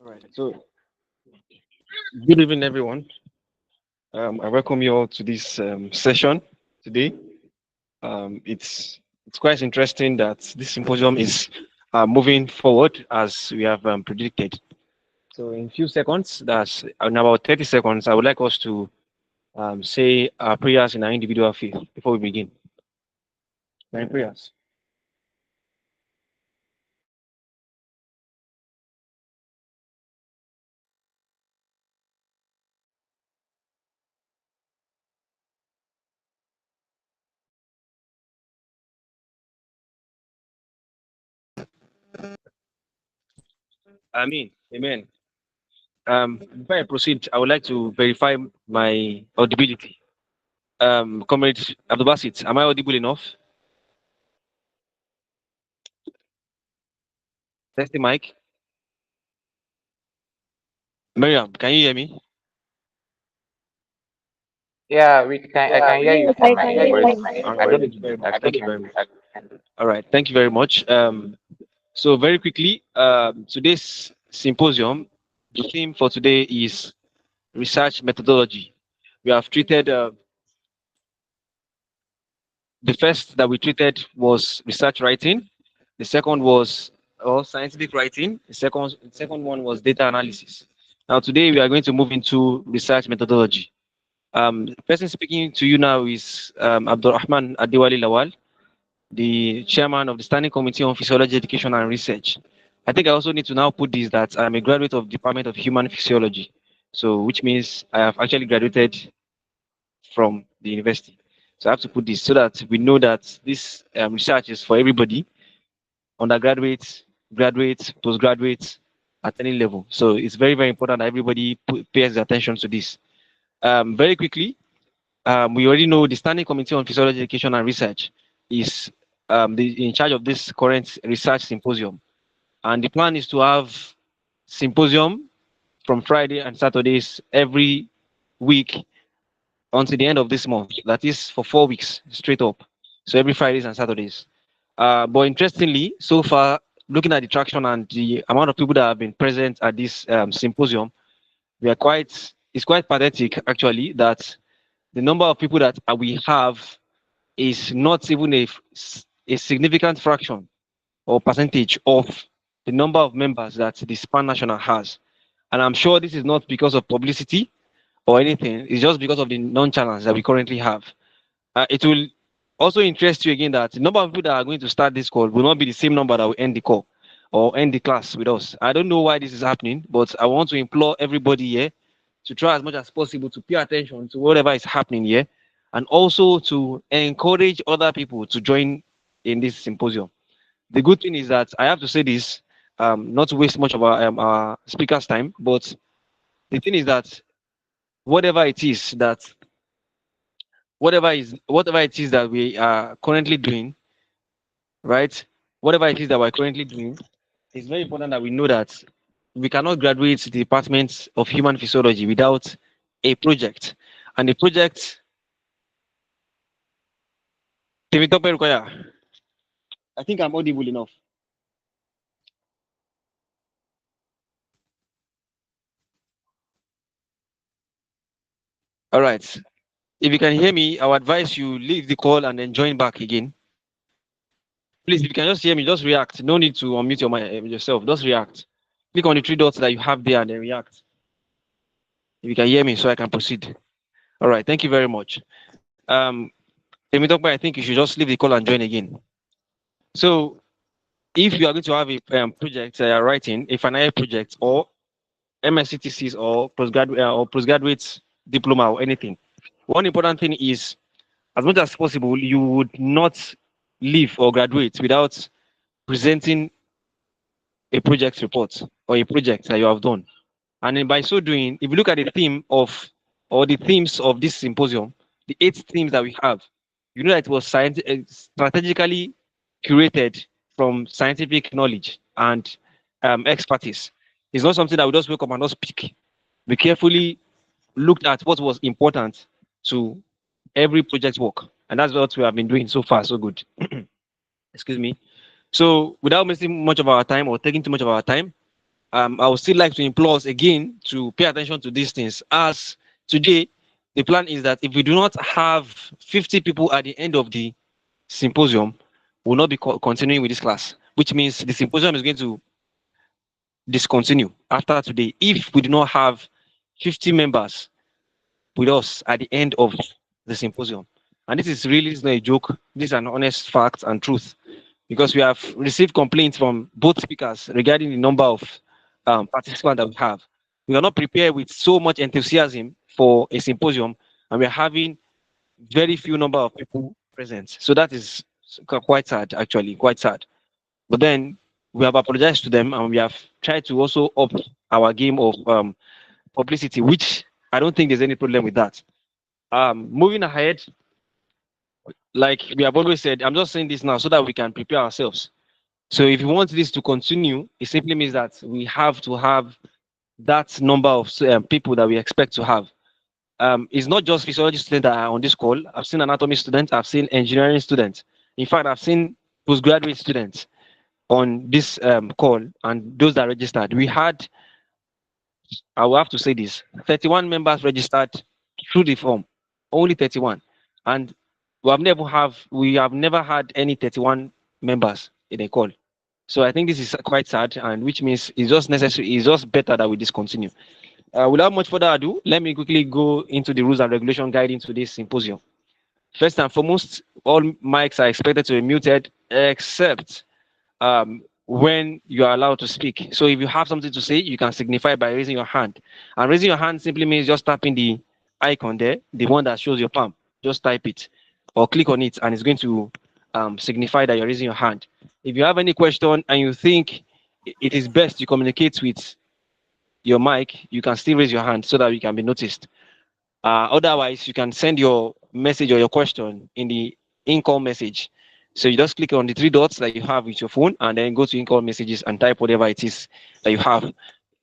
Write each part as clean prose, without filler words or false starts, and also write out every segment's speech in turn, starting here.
All right. So, good evening, everyone. I welcome you all to this session today. It's quite interesting that this symposium is moving forward as we have predicted. So, in few seconds, that's in about 30 seconds, I would like us to say our prayers in our individual faith before we begin. Nine prayers. Amen. Amen. Before I proceed, I would like to verify my audibility. Comrade Abdubasit, am I audible enough? Testing mic. Miriam, can you hear me? Yeah, we can. I can hear you Yes, from I my can end, hear but you. All I right. don't Thank know. you very I much. don't Thank you know. very much. All right. Thank you very much. So very quickly, today's symposium, the theme for today is research methodology. We have treated the first that we treated was research writing. The second was scientific writing. The second one was data analysis. Now today we are going to move into research methodology. The person speaking to you now is Abdurrahman Adiwali Lawal, the chairman of the Standing Committee on Physiology, Education and Research. I think I also need to now put this that I'm a graduate of Department of Human Physiology, so which means I have actually graduated from the university. So I have to put this so that we know that this research is for everybody, undergraduates, graduates, postgraduates, at any level. So it's very, very important that everybody pays attention to this. Very quickly, we already know the Standing Committee on Physiology, Education and Research is in charge of this current research symposium. And the plan is to have symposium from Friday and Saturdays every week until the end of this month. That is for 4 weeks straight up. So every Fridays and Saturdays. But interestingly, so far, looking at the traction and the amount of people that have been present at this symposium, we are quite, it's quite pathetic actually that the number of people that we have is not even a significant fraction or percentage of the number of members that the Span National has. And I'm sure this is not because of publicity or anything, it's just because of the non-challenge that we currently have. It will also interest you again that the number of people that are going to start this call will not be the same number that will end the call or end the class with us. I don't know why this is happening, but I want to implore everybody here to try as much as possible to pay attention to whatever is happening here and also to encourage other people to join in this symposium. The good thing is that I have to say this, not to waste much of our speaker's time, but the thing is that whatever it is that whatever it is that we are currently doing, right? Whatever it is that we're currently doing, it's very important that we know that we cannot graduate the Department of Human Physiology without a project. And the project, Temitope Rukoya, I think I'm audible enough. All right. If you can hear me, I would advise you leave the call and then join back again. Please, if you can just hear me, just react. No need to unmute yourself. Just react. Click on the three dots that you have there and then react. If you can hear me, so I can proceed. All right. Thank you very much. Temitope, I think you should just leave the call and join again. So, if you are going to have a project writing, a final year project, or MSCTCs or postgraduate diploma or anything, one important thing is, as much as possible, you would not leave or graduate without presenting a project report or a project that you have done. And then by so doing, if you look at the theme of or the themes of this symposium, the 8 themes that we have, you know that it was strategically curated from scientific knowledge and expertise. It's not something that we just wake up and just pick. We carefully looked at what was important to every project work, and that's what we have been doing so far. So good. Excuse me. So without wasting much of our time or taking too much of our time, I would still like to implore us again to pay attention to these things. As today, the plan is that if we do not have 50 people at the end of the symposium, we'll not be continuing with this class, which means the symposium is going to discontinue after today if we do not have 50 members with us at the end of the symposium. And this is really not a joke. This is an honest fact and truth because we have received complaints from both speakers regarding the number of participants that we have. We are not prepared with so much enthusiasm for a symposium, and we're having very few number of people present. So that is quite sad, actually, quite sad. But then we have apologized to them, and we have tried to also up our game of publicity, which I don't think there's any problem with that. Moving ahead, like we have always said, I'm just saying this now so that we can prepare ourselves. So if you want this to continue, it simply means that we have to have that number of people that we expect to have. It's not just physiology students that are on this call. I've seen anatomy students, I've seen engineering students. In fact, I've seen postgraduate students on this call and those that registered. We had, I will have to say this, 31 members registered through the form, only 31. And we have never had any 31 members in a call. So I think this is quite sad, and which means it's just necessary, it's just better that we discontinue. Without much further ado, let me quickly go into the rules and regulation guiding today's symposium. First and foremost, all mics are expected to be muted except when you are allowed to speak. So if you have something to say, you can signify by raising your hand. And raising your hand simply means just tapping the icon there, the one that shows your palm. Just type it or click on it, and it's going to signify that you're raising your hand. If you have any question and you think it is best you communicate with your mic, you can still raise your hand so that we can be noticed. Otherwise, you can send your message or your question in the in-call message. So you just click on the three dots that you have with your phone and then go to in-call messages and type whatever it is that you have.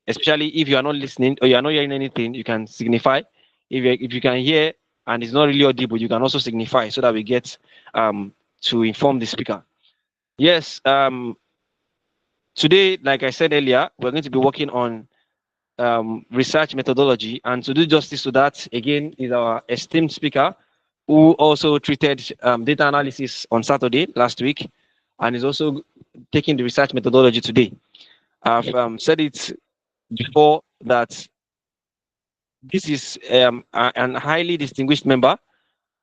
Especially if you are not listening or you are not hearing anything, you can signify. If you can hear and it's not really audible, you can also signify so that we get to inform the speaker. Yes, today, like I said earlier, we're going to be working on research methodology. And to do justice to that, again, is our esteemed speaker who also treated data analysis on Saturday last week and is also taking the research methodology today. I've said it before that this is an highly distinguished member,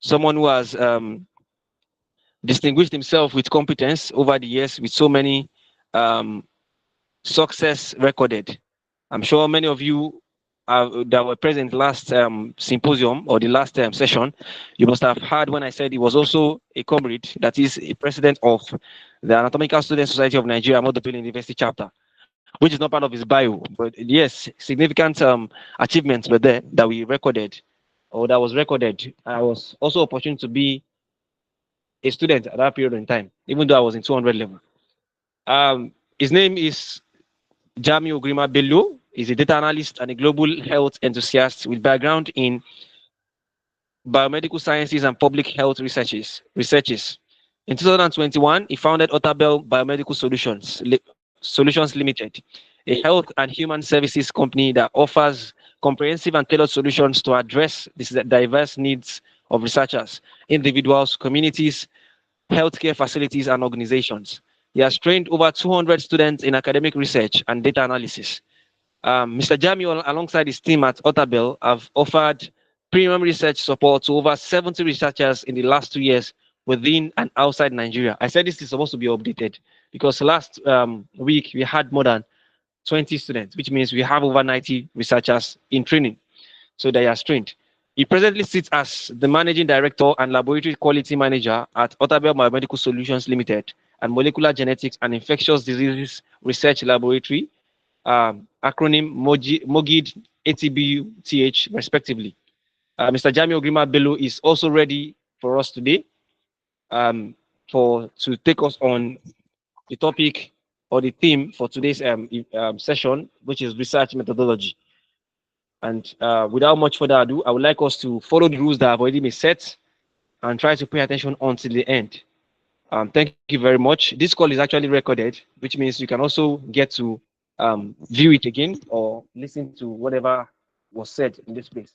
someone who has distinguished himself with competence over the years with so many um, success recorded. I'm sure many of you that were present last symposium or the last session, you must have heard when I said he was also a comrade, that is a president of the Anatomical Student Society of Nigeria, Model University chapter, which is not part of his bio. But yes, significant achievements were there that we recorded or that was recorded. I was also opportune to be a student at that period in time, even though I was in 200 level. His name is Jamiu Ogirima Bello is a data analyst and a global health enthusiast with background in biomedical sciences and public health researches. In 2021, he founded Otabel Biomedical Solutions Limited, a health and human services company that offers comprehensive and tailored solutions to address the diverse needs of researchers, individuals, communities, healthcare facilities, and organizations. He has trained over 200 students in academic research and data analysis. Mr. Jamiu, alongside his team at Otabel, have offered premium research support to over 70 researchers in the last 2 years within and outside Nigeria. I said this is supposed to be updated because last week we had more than 20 students, which means we have over 90 researchers in training. So they are trained. He presently sits as the managing director and laboratory quality manager at Otabel Biomedical Solutions Limited and Molecular Genetics and Infectious Diseases Research Laboratory, acronym MOGID, ATBUTH, respectively. Mr. Jamiu Ogirima Bello is also ready for us today to take us on the topic or the theme for today's session, which is research methodology. And without much further ado, I would like us to follow the rules that have already been set and try to pay attention until the end. Thank you very much. This call is actually recorded, which means you can also get to view it again or listen to whatever was said in this place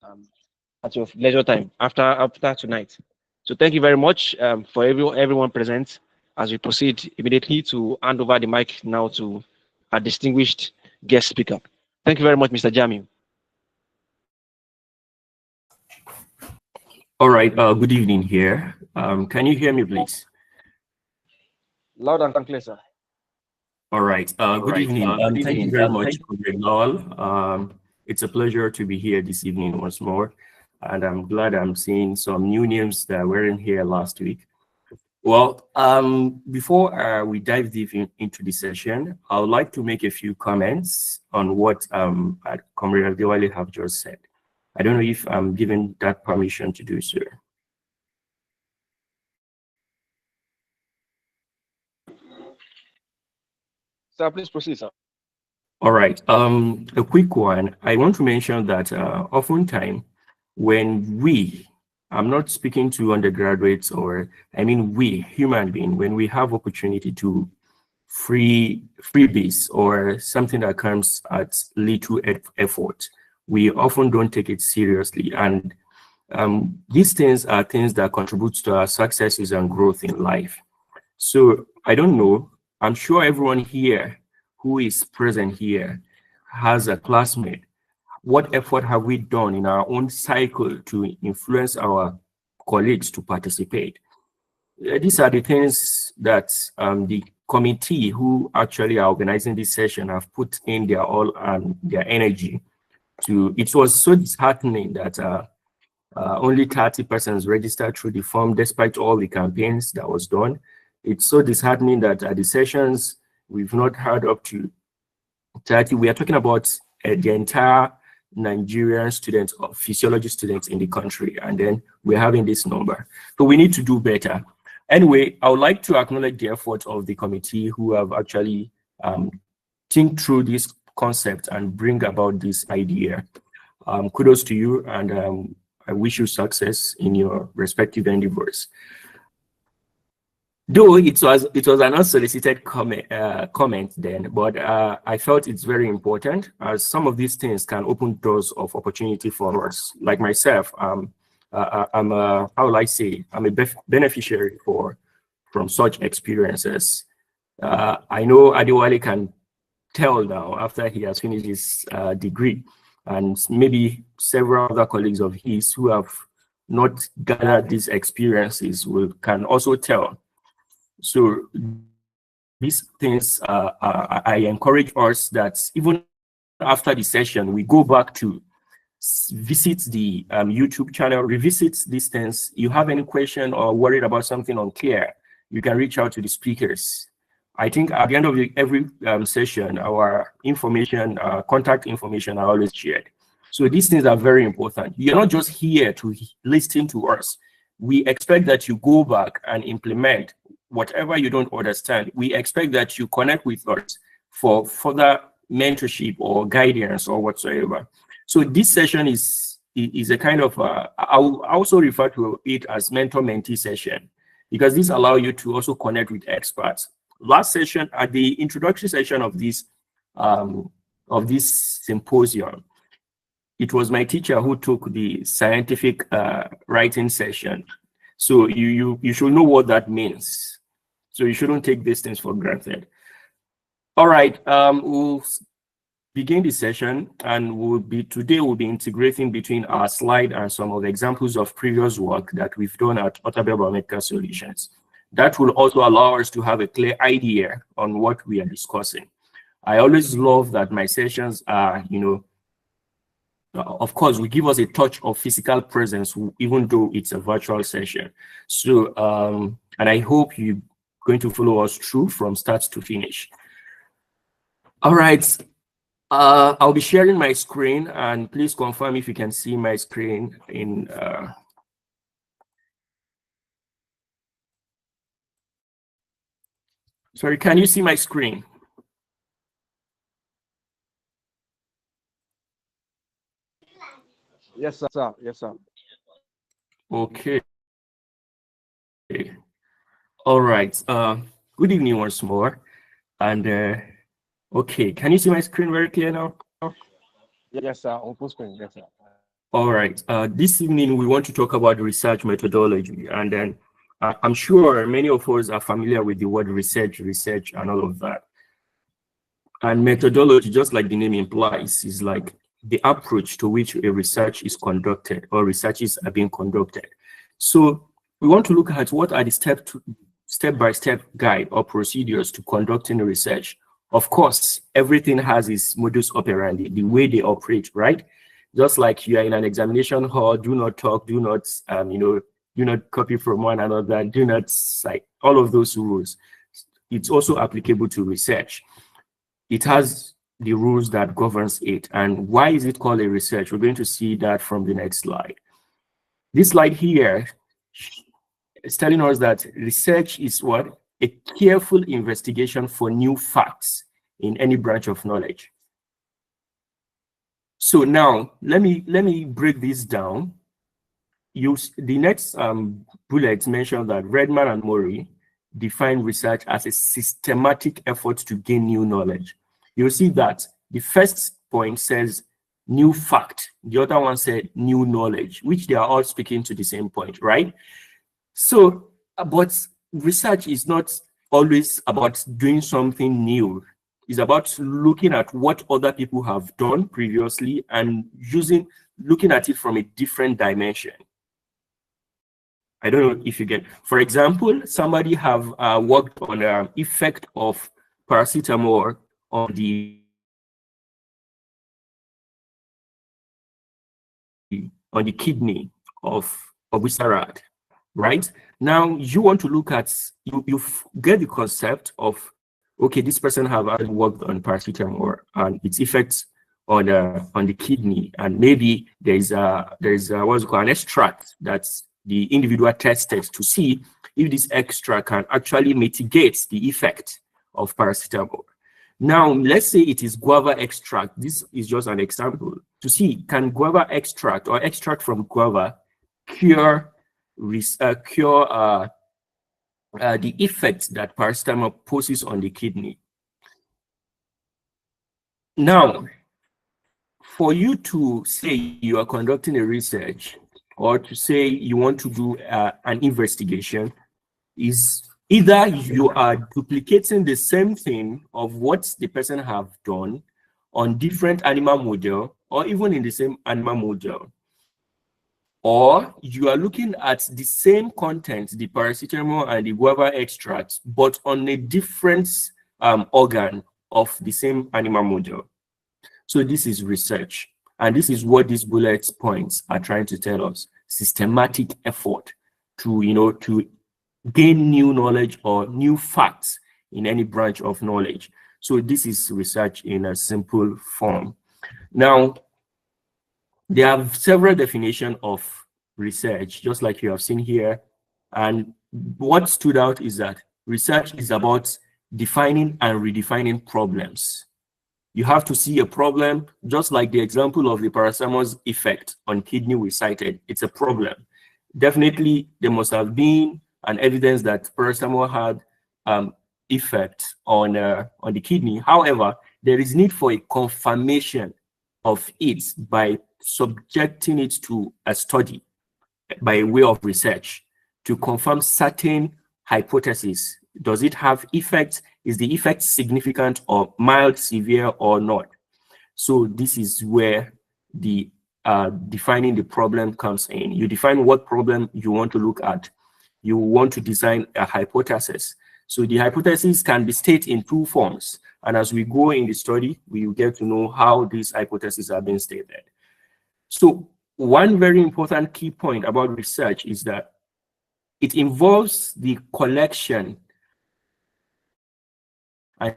um, at your leisure time after tonight. So thank you very much for everyone present as we proceed immediately to hand over the mic now to our distinguished guest speaker. Thank you very much, Mr. Jamiu. All right, good evening here. Can you hear me, please? Loud and clear, sir. All right, good evening. Thank you very much, Lowell. It's a pleasure to be here this evening once more. And I'm glad I'm seeing some new names that weren't here last week. Well, before we dive deep into the session, I would like to make a few comments on what Comrade Diwali have just said. I don't know if I'm given that permission to do so. Sir, please proceed, sir. All right, a quick one. I want to mention that oftentimes when I'm not speaking to undergraduates or I mean we human beings, when we have opportunity to freebies or something that comes at little effort, we often don't take it seriously. And these things are things that contribute to our successes and growth in life. So I don't know, I'm sure everyone here who is present here has a classmate. What effort have we done in our own cycle to influence our colleagues to participate? These are the things that the committee who actually are organizing this session have put in their all and their energy to. It was so disheartening that only 30 persons registered through the form despite all the campaigns that was done. It's so disheartening that at the sessions, we've not had up to 30. We are talking about the entire Nigerian students or physiology students in the country, and then we're having this number. So we need to do better. Anyway, I would like to acknowledge the effort of the committee who have actually think through this concept and bring about this idea. Kudos to you, and I wish you success in your respective endeavors. Though it was an unsolicited comment then, but I felt it's very important as some of these things can open doors of opportunity for us. Like myself, I'm how will I say, I'm a beneficiary from such experiences. I know Adewale can tell now after he has finished his degree, and maybe several other colleagues of his who have not gathered these experiences can also tell. So these things, I encourage us that even after the session, we go back to visit the YouTube channel, revisit these things. You have any question or worried about something unclear, you can reach out to the speakers. I think at the end of every session, our information, contact information are always shared. So these things are very important. You're not just here to listen to us. We expect that you go back and implement whatever you don't understand. We expect that you connect with us for further mentorship or guidance or whatsoever. So this session is a kind of, I will also refer to it as mentor-mentee session, because this allows you to also connect with experts. Last session, at the introductory session of this symposium, it was my teacher who took the scientific writing session. So you should know what that means. So you shouldn't take these things for granted. All right, we'll begin the session, and today we'll be integrating between our slide and some of the examples of previous work that we've done at Otabel Biomedical Solutions. That will also allow us to have a clear idea on what we are discussing. I always love that my sessions are, of course, we give us a touch of physical presence, even though it's a virtual session. So, and I hope you're going to follow us through from start to finish. All right, I'll be sharing my screen, and please confirm if you can see my screen in. Sorry, can you see my screen? Yes, sir. Yes, sir. Okay. All right. Good evening once more. And Okay, can you see my screen very clear now? Yes, sir. On full screen. Yes, sir. All right. This evening we want to talk about research methodology, and then I'm sure many of us are familiar with the word research, and all of that. And methodology, just like the name implies, is like the approach to which a research is conducted or researches are being conducted. So we want to look at what are the step-by-step guide or procedures to conducting research. Of course, everything has its modus operandi, the way they operate, right? Just like you are in an examination hall, do not talk, do not, do not copy from one another, do not cite, all of those rules. It's also applicable to research. It has the rules that governs it. And why is it called a research? We're going to see that from the next slide. This slide here is telling us that research is what? A careful investigation for new facts in any branch of knowledge. So now let me break this down. The next bullet mentioned that Redman and Murray define research as a systematic effort to gain new knowledge. You'll see that the first point says new fact, the other one said new knowledge, which they are all speaking to the same point, right? So, but research is not always about doing something new. It's about looking at what other people have done previously and looking at it from a different dimension. I don't know if you get, for example, somebody have worked on the effect of paracetamol on the kidney of Wisarad, right? Now you want to look at, you get the concept of, okay, this person have already worked on paracetamol and its effects on the kidney, and maybe there's what's called an extract that's the individual tested to see if this extract can actually mitigate the effect of paracetamol. Now, let's say it is guava extract. This is just an example to see, can guava extract or extract from guava cure the effect that paracetamol poses on the kidney. Now, for you to say you are conducting a research or to say you want to do an investigation is either you are duplicating the same thing of what the person have done on different animal model or even in the same animal model, or you are looking at the same content, the paracetamol and the guava extract, but on a different organ of the same animal model. So this is research. And this is what these bullet points are trying to tell us. Systematic effort to, to gain new knowledge or new facts in any branch of knowledge. So this is research in a simple form. Now, there are several definitions of research, just like you have seen here. And what stood out is that research is about defining and redefining problems. You have to see a problem, just like the example of the paracetamol's effect on kidney we cited. It's a problem. Definitely, there must have been an evidence that paracetamol had effect on the kidney. However, there is need for a confirmation of it by subjecting it to a study by way of research to confirm certain hypotheses. Does it have effect? Is the effect significant or mild, severe, or not? So this is where the defining the problem comes in. You define what problem you want to look at. You want to design a hypothesis. So the hypothesis can be stated in two forms. And as we go in the study, we will get to know how these hypotheses are being stated. So one very important key point about research is that it involves the collection and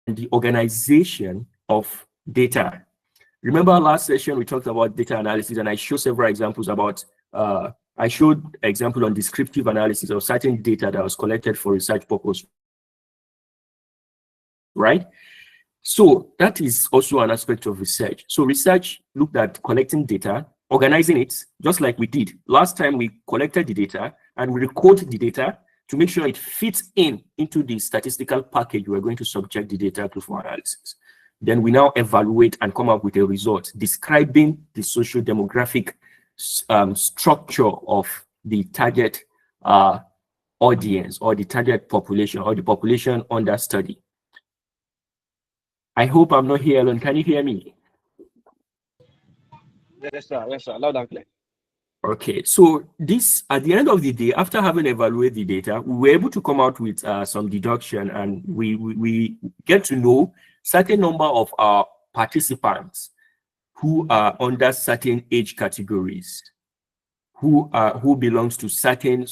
the organization of data. Remember last session we talked about data analysis, and I showed several examples about I showed example on descriptive analysis of certain data that was collected for research purpose, right? So that is also an aspect of research. So research looked at collecting data, organizing it, just like we did last time. We collected the data and we recorded the data, to make sure it fits into the statistical package we're going to subject the data to for analysis. Then we now evaluate and come up with a result describing the socio-demographic structure of the target audience, or the target population, or the population under study. I hope I'm not here alone. Can you hear me? Yes, sir. Yes, sir. Loud and clear. Okay, so this, at the end of the day, after having evaluated the data, we were able to come out with some deduction, and we get to know certain number of our participants who are under certain age categories, who belongs to certain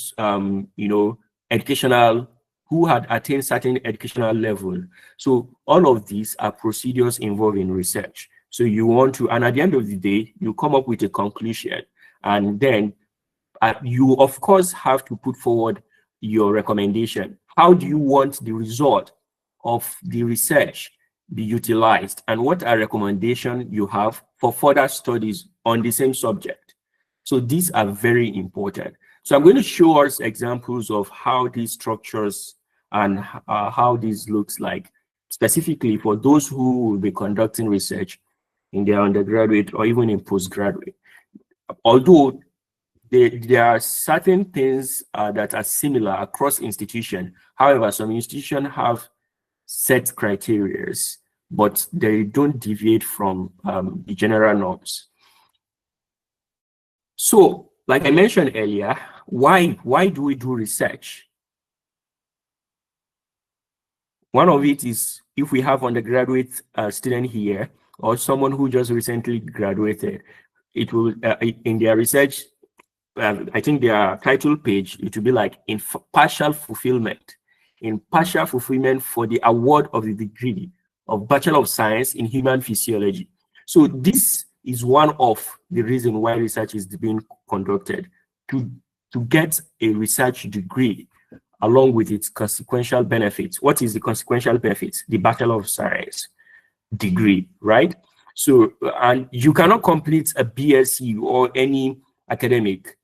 educational, who had attained certain educational level. So all of these are procedures involving research. So you want to, and at the end of the day, you come up with a conclusion, and then you of course have to put forward your recommendation. How do you want the result of the research be utilized, and what are recommendation you have for further studies on the same subject? So these are very important. So I'm going to show us examples of how these structures and how this looks like, specifically for those who will be conducting research in their undergraduate or even in postgraduate. Although there are certain things that are similar across institutions. However, some institutions have set criteria, but they don't deviate from the general norms. So, like I mentioned earlier, why do we do research? One of it is if we have undergraduate student here, or someone who just recently graduated, it will in their research, I think their title page, it will be like in partial fulfillment for the award of the degree of Bachelor of Science in Human Physiology. So this is one of the reasons why research is being conducted, to get a research degree along with its consequential benefits. What is the consequential benefits? The Bachelor of Science degree, right? So, and you cannot complete a BSc or any academic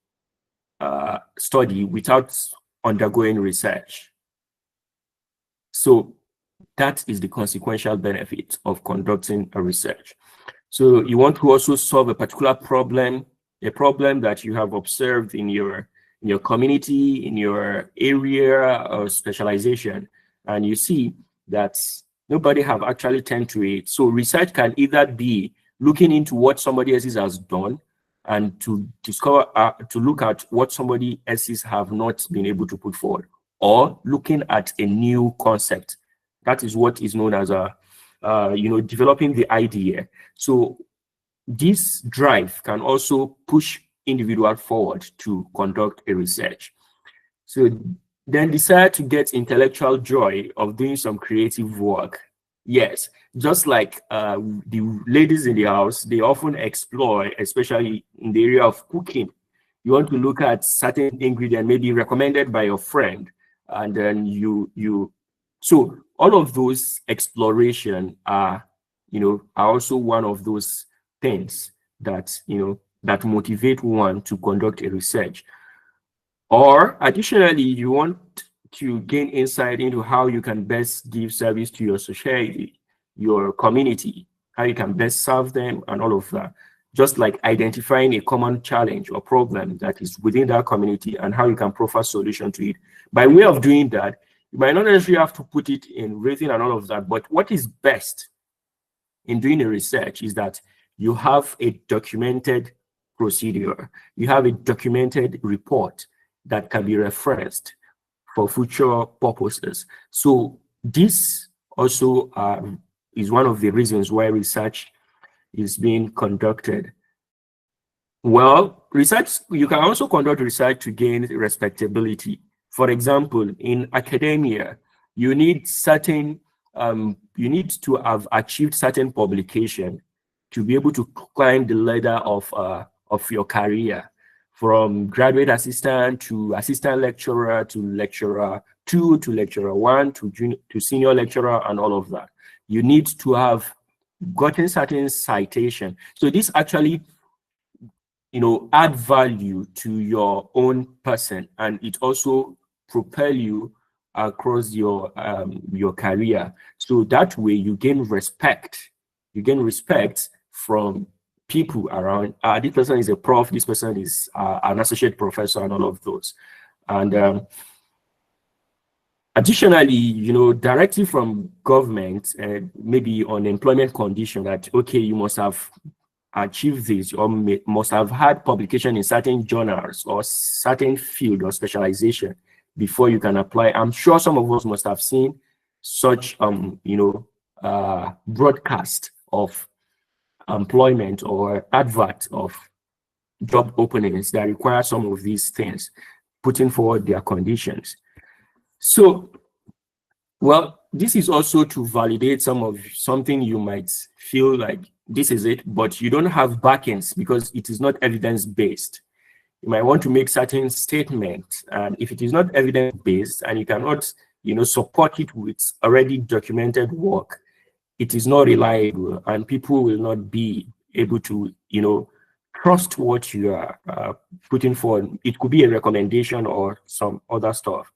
study without undergoing research. So that is the consequential benefit of conducting a research. So you want to also solve a particular problem, a problem that you have observed in your community, in your area of specialization, and you see that nobody have actually turned to it. So research can either be looking into what somebody else has done, and to discover, to look at what somebody else have not been able to put forward, or looking at a new concept. That is what is known as developing the idea. So this drive can also push individual forward to conduct a research. So then desire to get intellectual joy of doing some creative work. Yes, just like the ladies in the house, they often explore, especially in the area of cooking. You want to look at certain ingredient, maybe recommended by your friend, and then so all of those exploration are also one of those things that that motivate one to conduct a research. Or additionally, you want to gain insight into how you can best give service to your society, your community, how you can best serve them, and all of that. Just like identifying a common challenge or problem that is within that community and how you can proffer solution to it. By way of doing that, you might not necessarily have to put it in written and all of that, but what is best in doing a research is that you have a documented procedure, you have a documented report that can be referenced for future purposes. So this also is one of the reasons why research is being conducted. Well, research, you can also conduct research to gain respectability. For example, in academia, you need certain, you need to have achieved certain publication to be able to climb the ladder of your career, from graduate assistant to assistant lecturer to lecturer 2 to lecturer 1 to senior lecturer and all of that. You need to have gotten certain citation. So this actually, add value to your own person, and it also propel you across your career. So that way you gain respect. You gain respect from people around. This person is a prof, this person is an associate professor, and all of those. And additionally, you know, directly from government, maybe on employment condition that, okay, you must have achieved this or must have had publication in certain journals or certain field or specialization before you can apply. I'm sure some of us must have seen such, you know, broadcast of employment or advert of job openings that require some of these things, putting forward their conditions. So, well, this is also to validate something you might feel like this is it, but you don't have backends because it is not evidence-based. You might want to make certain statements, and if it is not evidence-based and you cannot, you know, support it with already documented work, it is not reliable, and people will not be able to, you know, trust what you are putting forward. It could be a recommendation or some other stuff.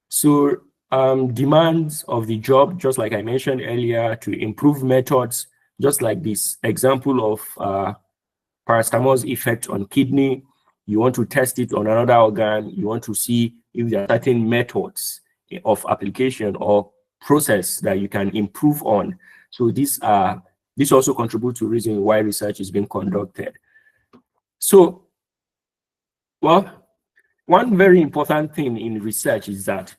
So demands of the job, just like I mentioned earlier, to improve methods, just like this example of paracetamol's effect on kidney. You want to test it on another organ. You want to see if there are certain methods of application or process that you can improve on. So this also contributes to reason why research is being conducted. So, well, one very important thing in research is that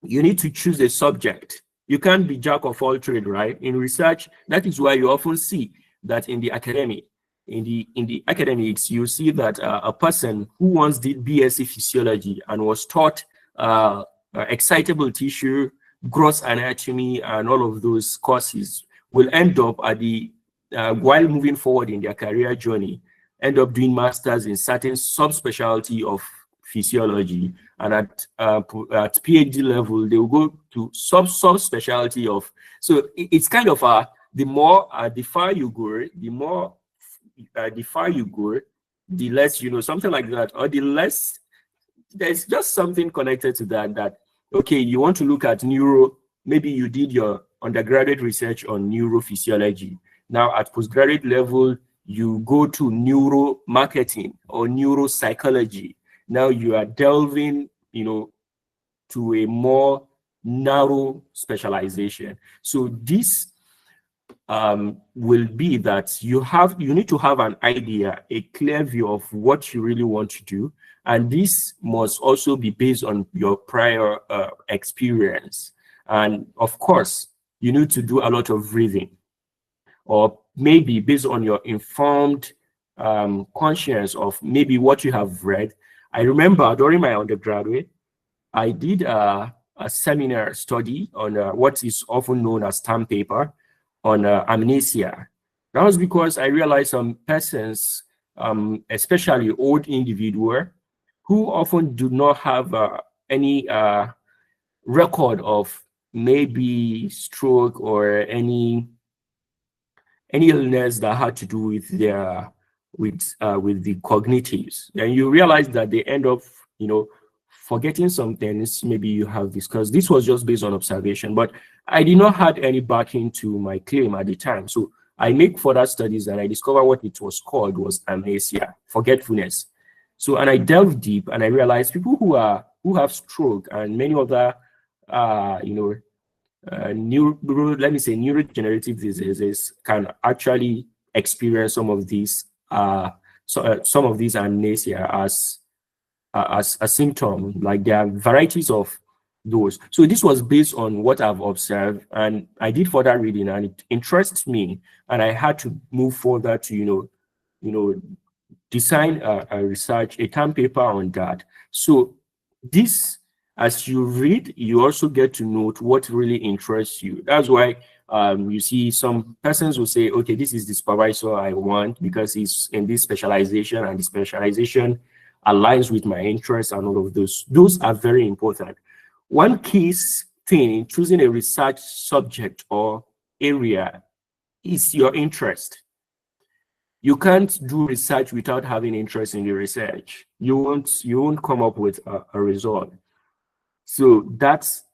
you need to choose a subject. You can't be jack of all trades, right? In research, that is why you often see that in the academic, in the academics, you see that a person who once did BSc physiology and was taught excitable tissue, gross anatomy, and all of those courses will end up at the while moving forward in their career journey, end up doing masters in certain subspecialty of physiology, and at PhD level they will go to subspecialty of. So it's kind of the more the far you go, the less you know, something like that, or the less there's just something connected to that okay, you want to look at neuro, maybe you did your undergraduate research on neurophysiology. Now at postgraduate level you go to neuromarketing or neuropsychology. Now you are delving, you know, to a more narrow specialization. So this will be that you need to have an idea, a clear view of what you really want to do, and this must also be based on your prior experience. And of course, you need to do a lot of reading, or maybe based on your informed conscience of maybe what you have read. I remember during my undergraduate, I did a seminar study on what is often known as term paper on amnesia. That was because I realized some persons, especially old individuals, who often do not have any record of maybe stroke or any illness that had to do with their with the cognitives, and you realize that they end up, you know, forgetting some things maybe you have discussed. This was just based on observation, but I did not have any backing to my claim at the time. So I make further studies and I discovered what it was called was amnesia, forgetfulness. So, and I delved deep and I realized people who have stroke and many other you know, neurodegenerative diseases can actually experience some of these some of these amnesia as a symptom. Like there are varieties of those. So this was based on what I've observed, and I did further reading, and it interests me, and I had to move further to you know design a research, a term paper on that. So this, as you read, you also get to note what really interests you. That's why you see some persons will say, okay, this is the supervisor I want because he's in this specialization and the specialization aligns with my interests and all of those. Those are very important. One key thing in choosing a research subject or area is your interest. You can't do research without having interest in the research. You won't come up with a result. So that's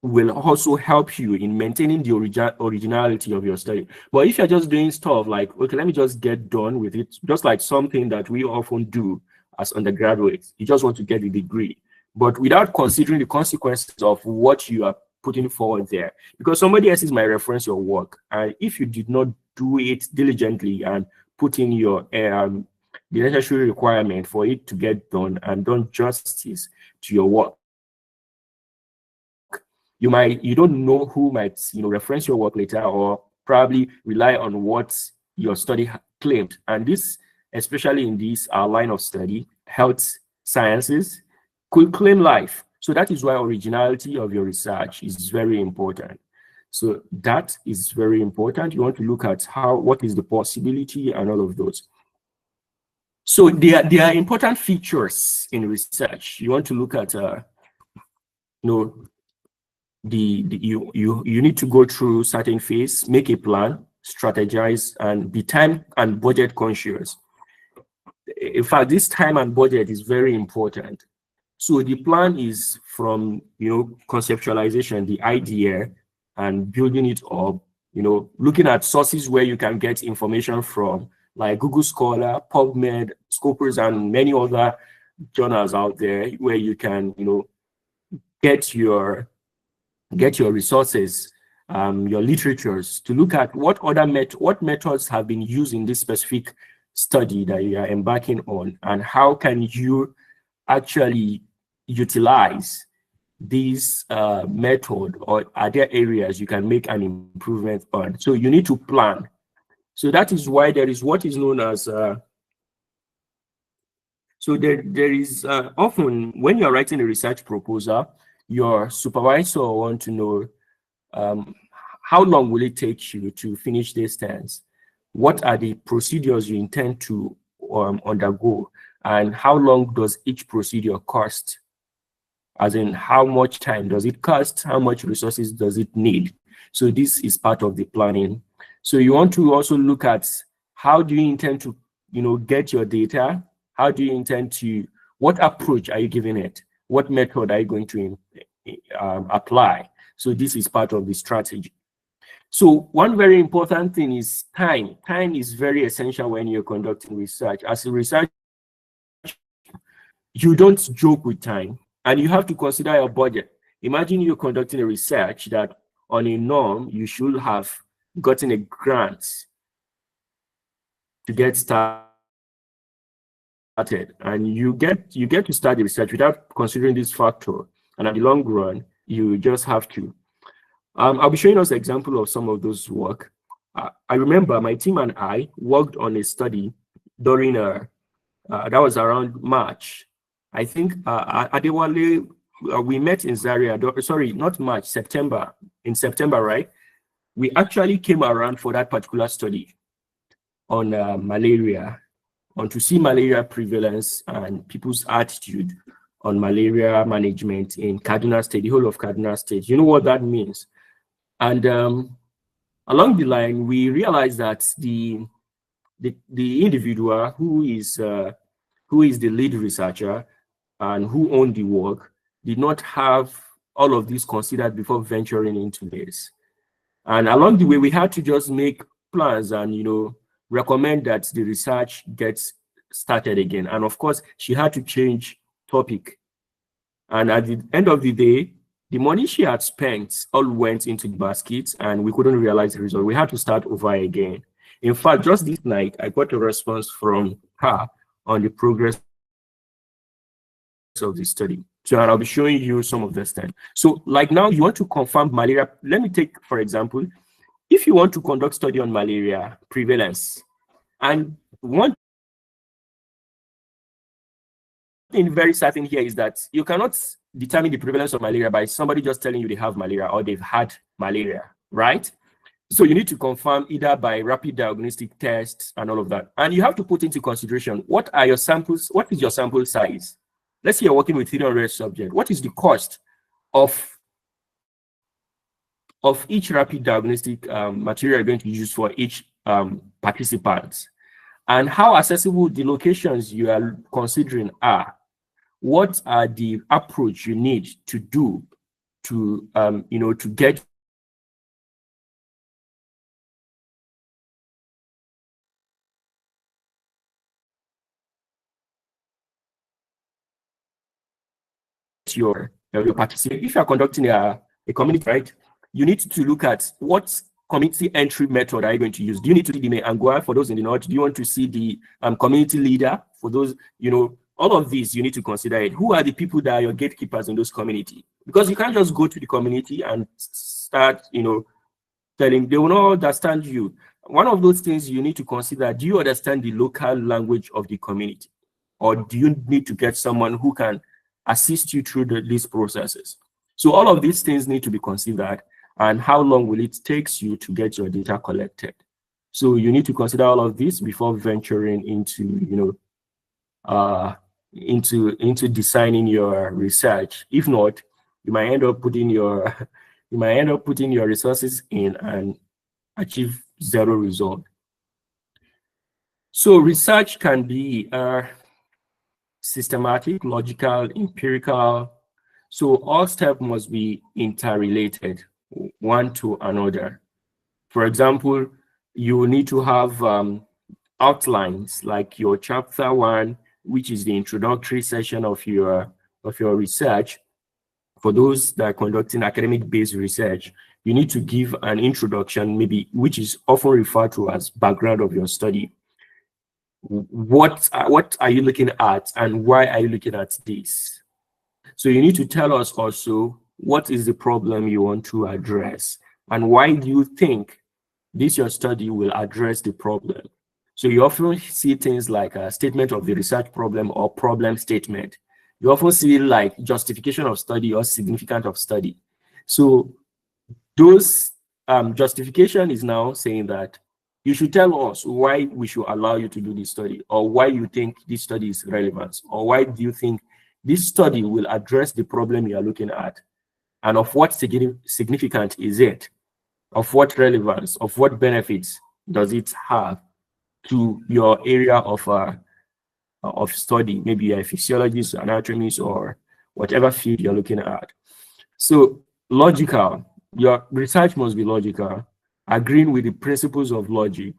will also help you in maintaining the originality of your study. But if you're just doing stuff like, okay, let me just get done with it, just like something that we often do as undergraduates, you just want to get the degree, but without considering the consequences of what you are putting forward there, because somebody else might reference your work, and if you did not do it diligently and put in your the necessary requirement for it to get done and done justice to your work, you don't know who might reference your work later, or probably rely on what your study claimed. And this, especially in this line of study, health sciences, could claim life. So that is why originality of your research is very important. So that is very important. You want to look at what is the possibility and all of those. So there are important features in research. You want to look at you need to go through certain phase, make a plan, strategize, and be time and budget conscious. In fact, this time and budget is very important. So the plan is from conceptualization, the idea, and building it up, looking at sources where you can get information from, like Google Scholar, PubMed, Scopers, and many other journals out there where you can get your resources, your literatures, to look at what methods have been used in this specific study that you are embarking on, and how can you actually utilize this method, or are there areas you can make an improvement on. So you need to plan. So that is why there is what is known as so there is often when you're writing a research proposal, your supervisor want to know how long will it take you to finish this task? What are the procedures you intend to undergo, and how long does each procedure cost? As in, how much time does it cost? How much resources does it need? So this is part of the planning. So you want to also look at how do you intend to get your data? How do you intend to, what approach are you giving it? What method are you going to apply? So this is part of the strategy. So one very important thing is time. Time is very essential when you're conducting research. As a researcher, you don't joke with time, and you have to consider your budget. Imagine you're conducting a research that on a norm, you should have gotten a grant to get started, and you get to start the research without considering this factor, and at the long run you just have to I'll be showing us an example of some of those work. I remember my team and I worked on a study during that was around March. I think Adewale, we met in Zaria, sorry, not March, September. In September, right? We actually came around for that particular study on malaria, on to see malaria prevalence and people's attitude on malaria management in Kaduna State, the whole of Kaduna State. You know what that means? And along the line, we realized that the individual who is the lead researcher and who owned the work did not have all of this considered before venturing into this. And along the way, we had to just make plans and recommend that the research gets started again. And of course, she had to change topic. And at the end of the day, the money she had spent all went into the basket, and we couldn't realize the result. We had to start over again. In fact, just this night, I got a response from her on the progress of the study. So, and I'll be showing you some of this then. So, like now, you want to confirm malaria. Let me take, for example, if you want to conduct study on malaria prevalence, and one thing very certain here is that you cannot determine the prevalence of malaria by somebody just telling you they have malaria or they've had malaria, right? So you need to confirm either by rapid diagnostic tests and all of that. And you have to put into consideration, what are your samples? What is your sample size? Let's say you're working with 300 subjects. What is the cost of each rapid diagnostic material you're going to use for each participant? And how accessible the locations you are considering are? what are the approach you need to do to, to get your participation. If you are conducting a community, right, you need to look at what community entry method are you going to use. Do you need to see the Angua for those in the north? Do you want to see the community leader for those, all of these you need to consider it. Who are the people that are your gatekeepers in those community? Because you can't just go to the community and start, telling, they will not understand you. One of those things you need to consider, do you understand the local language of the community? Or do you need to get someone who can assist you through these processes? So all of these things need to be considered, and how long will it take you to get your data collected? So you need to consider all of this before venturing into, into designing your research. If not, you might end up putting your resources in and achieve zero result. So research can be systematic, logical, empirical. So all steps must be interrelated, one to another. For example, you need to have outlines like your chapter 1, which is the introductory session of your research. For those that are conducting academic-based research, you need to give an introduction, maybe, which is often referred to as background of your study. What are you looking at, and why are you looking at this? So you need to tell us also what is the problem you want to address, and why do you think this your study will address the problem. So you often see things like a statement of the research problem or problem statement. You often see like justification of study or significance of study. So those justification is now saying that you should tell us why we should allow you to do this study, or why you think this study is relevant, or why do you think this study will address the problem you are looking at, and of what significance is it, of what relevance, of what benefits does it have to your area of study. Maybe you're a physiologist, anatomist, or whatever field you're looking at. So logical, your research must be logical, agreeing with the principles of logic.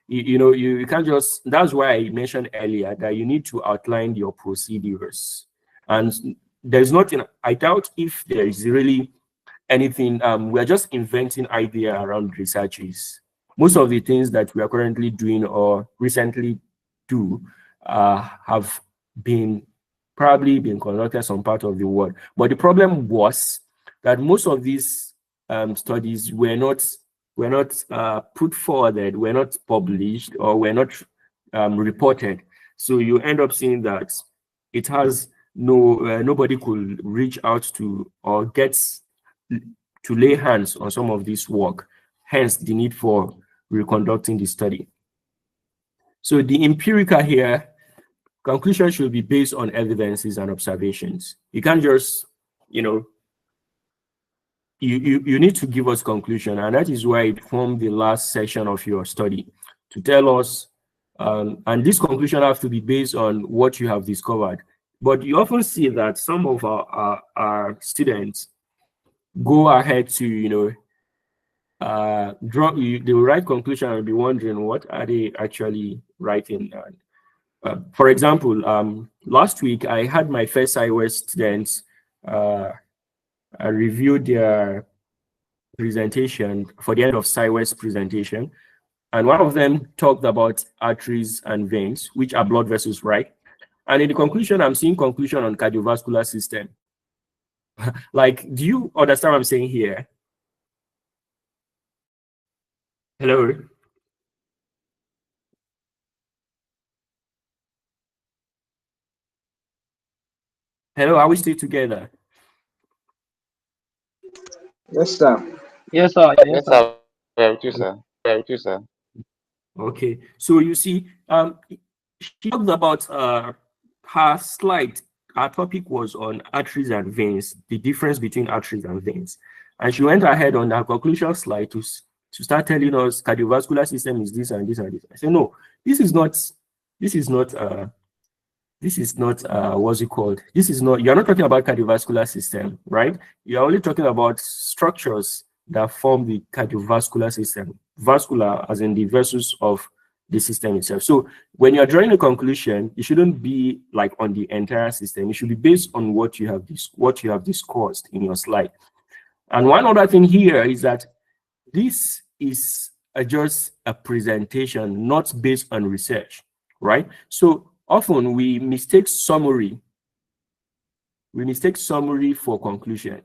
You can't just, that's why I mentioned earlier that you need to outline your procedures. And there's nothing, I doubt if there is really anything, we're just inventing idea around researches. Most of the things that we are currently doing or recently do have probably been conducted some part of the world. But the problem was that most of these studies were not put forward, were not published, or were not reported. So you end up seeing that it has nobody could reach out to or gets to lay hands on some of this work, hence the need for reconducting the study. So the empirical here, conclusion should be based on evidences and observations. You can't just, you need to give us conclusion, and that is why it formed the last section of your study, to tell us, and this conclusion has to be based on what you have discovered. But you often see that some of our students go ahead to, they will write conclusion and be wondering what are they actually writing. For example, last week I had my first iOS students I reviewed their presentation for the end of SciWest presentation, and one of them talked about arteries and veins, which are blood vessels, right? And in the conclusion, I'm seeing conclusion on cardiovascular system. Like, do you understand what I'm saying here? Hello? Hello, are we still together? Yes, sir. Yes, sir. Yes, sir. Very true, sir. Very true, sir. Okay, so you see, she talked about her slide. Our topic was on arteries and veins, the difference between arteries and veins. And she went ahead on her conclusion slide to start telling us cardiovascular system is this and this and this. I said, no, this is not this is not what's it called? This is not, you're not talking about cardiovascular system, right? You're only talking about structures that form the cardiovascular system. Vascular as in the vessels of the system itself. So when you're drawing a conclusion, it shouldn't be like on the entire system. It should be based on what you have discussed in your slide. And one other thing here is that this is just a presentation, not based on research, right? So often we mistake summary. We mistake summary for conclusion.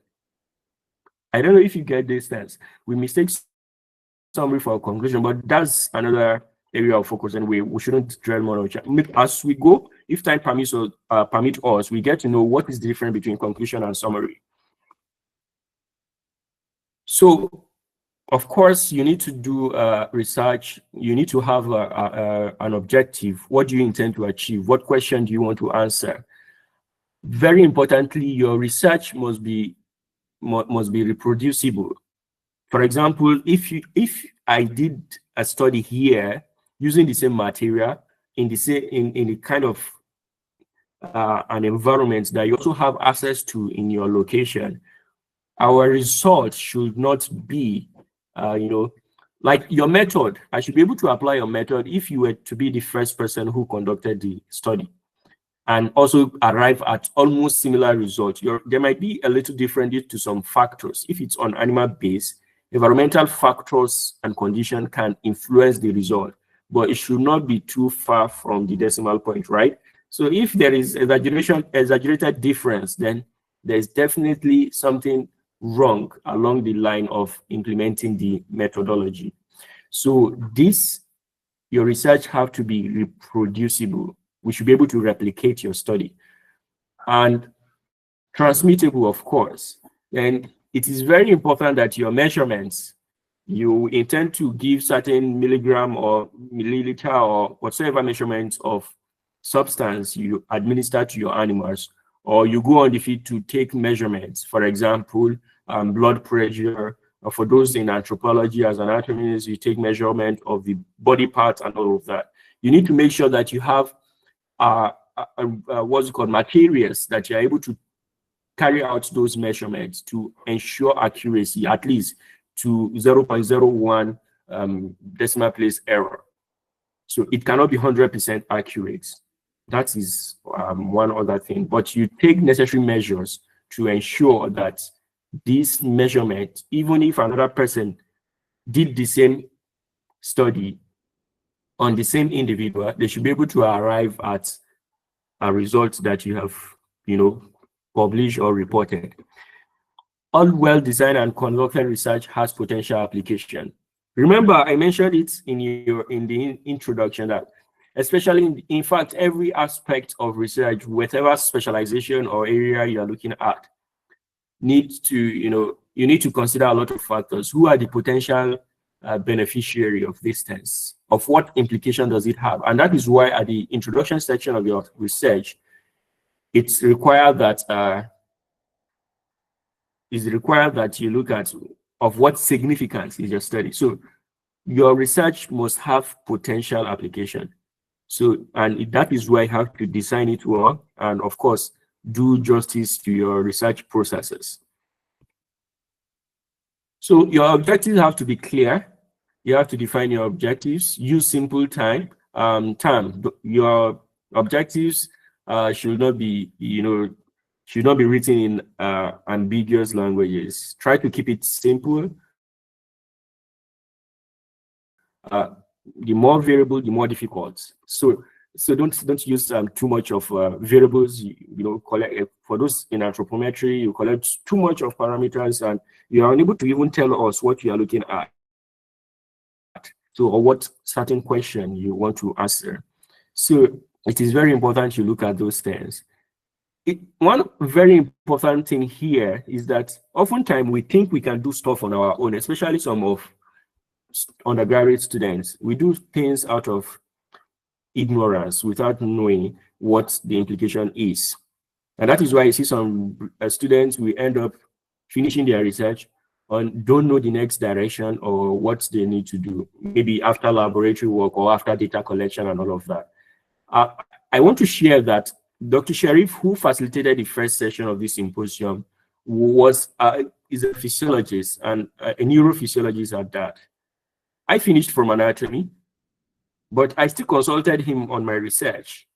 I don't know if you get this sense. We mistake summary for a conclusion, but that's another area of focus, and we shouldn't dwell more on it. As we go, if time permits us, we get to know what is the difference between conclusion and summary. So, of course, you need to do research. You need to have an objective. What do you intend to achieve? What question do you want to answer? Very importantly, your research must be reproducible. For example, if I did a study here using the same material in the kind of an environment that you also have access to in your location, our results should not be, like your method. I should be able to apply your method if you were to be the first person who conducted the study and also arrive at almost similar results. There might be a little different due to some factors. If it's on animal base, environmental factors and condition can influence the result, but it should not be too far from the decimal point, right? So if there is exaggerated difference, then there's definitely something wrong along the line of implementing the methodology. So your research have to be reproducible. We should be able to replicate your study and transmittable, of course. And it is very important that your measurements, you intend to give certain milligram or milliliter or whatsoever measurements of substance you administer to your animals, or you go on the field to take measurements, for example, blood pressure, or for those in anthropology as anatomists, you take measurement of the body parts and all of that. You need to make sure that you have what's called materials that you're able to carry out those measurements to ensure accuracy, at least to 0.01 decimal place error. So it cannot be 100% accurate. That is one other thing. But you take necessary measures to ensure that this measurement, even if another person did the same study on the same individual, they should be able to arrive at a result that you have, published or reported. All well-designed and conducted research has potential application. Remember, I mentioned it in the introduction that, especially in fact, every aspect of research, whatever specialization or area you are looking at, needs to, you need to consider a lot of factors. Who are the potential beneficiary of this things? Of what implication does it have? And that is why at the introduction section of your research, it's required that you look at of what significance is your study. So your research must have potential application. So, and that is why you have to design it well, and of course, do justice to your research processes. So your objectives have to be clear. You have to define your objectives. Use simple term. Your objectives should not be, written in ambiguous languages. Try to keep it simple. The more variable, the more difficult. So don't use too much of variables. Collect for those in anthropometry, you collect too much of parameters, and you are unable to even tell us what you are looking at. So, or what certain question you want to answer. So it is very important you look at those things. One very important thing here is that oftentimes we think we can do stuff on our own, especially some of undergraduate students. We do things out of ignorance without knowing what the implication is. And that is why you see some students will end up finishing their research and don't know the next direction or what they need to do, maybe after laboratory work or after data collection and all of that. I want to share that Dr. Sharif, who facilitated the first session of this symposium, is a physiologist and a neurophysiologist at that. I finished from anatomy, but I still consulted him on my research,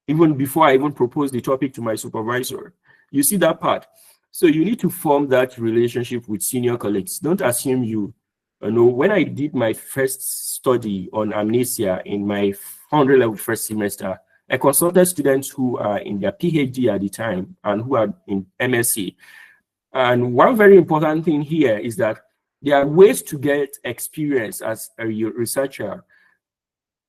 even before I even proposed the topic to my supervisor. You see that part? So you need to form that relationship with senior colleagues. Don't assume you know, when I did my first study on amnesia in my 100 level first semester, I consulted students who are in their PhD at the time and who are in MSc. And one very important thing here is that there are ways to get experience as a researcher,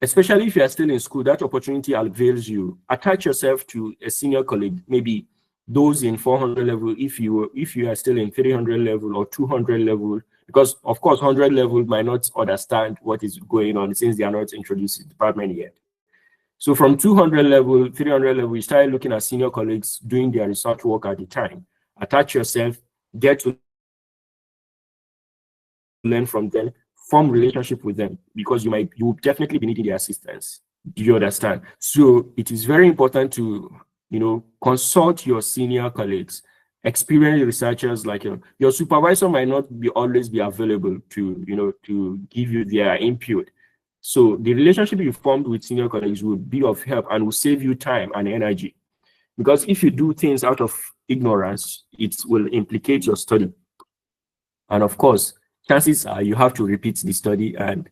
especially if you are still in school. That opportunity avails you. Attach yourself to a senior colleague, maybe those in 400 level, if you are still in 300 level or 200 level, because of course 100 level might not understand what is going on since they are not introduced to the department yet. So from 200 level, 300 level, we started looking at senior colleagues doing their research work at the time. Attach yourself, get to learn from them, form relationship with them, because you will definitely be needing their assistance. Do you understand? So it is very important to, consult your senior colleagues, experienced researchers like your supervisor might not always be available to, to give you their input. So the relationship you formed with senior colleagues will be of help and will save you time and energy. Because if you do things out of ignorance, it will implicate your study. And of course, chances are you have to repeat the study, and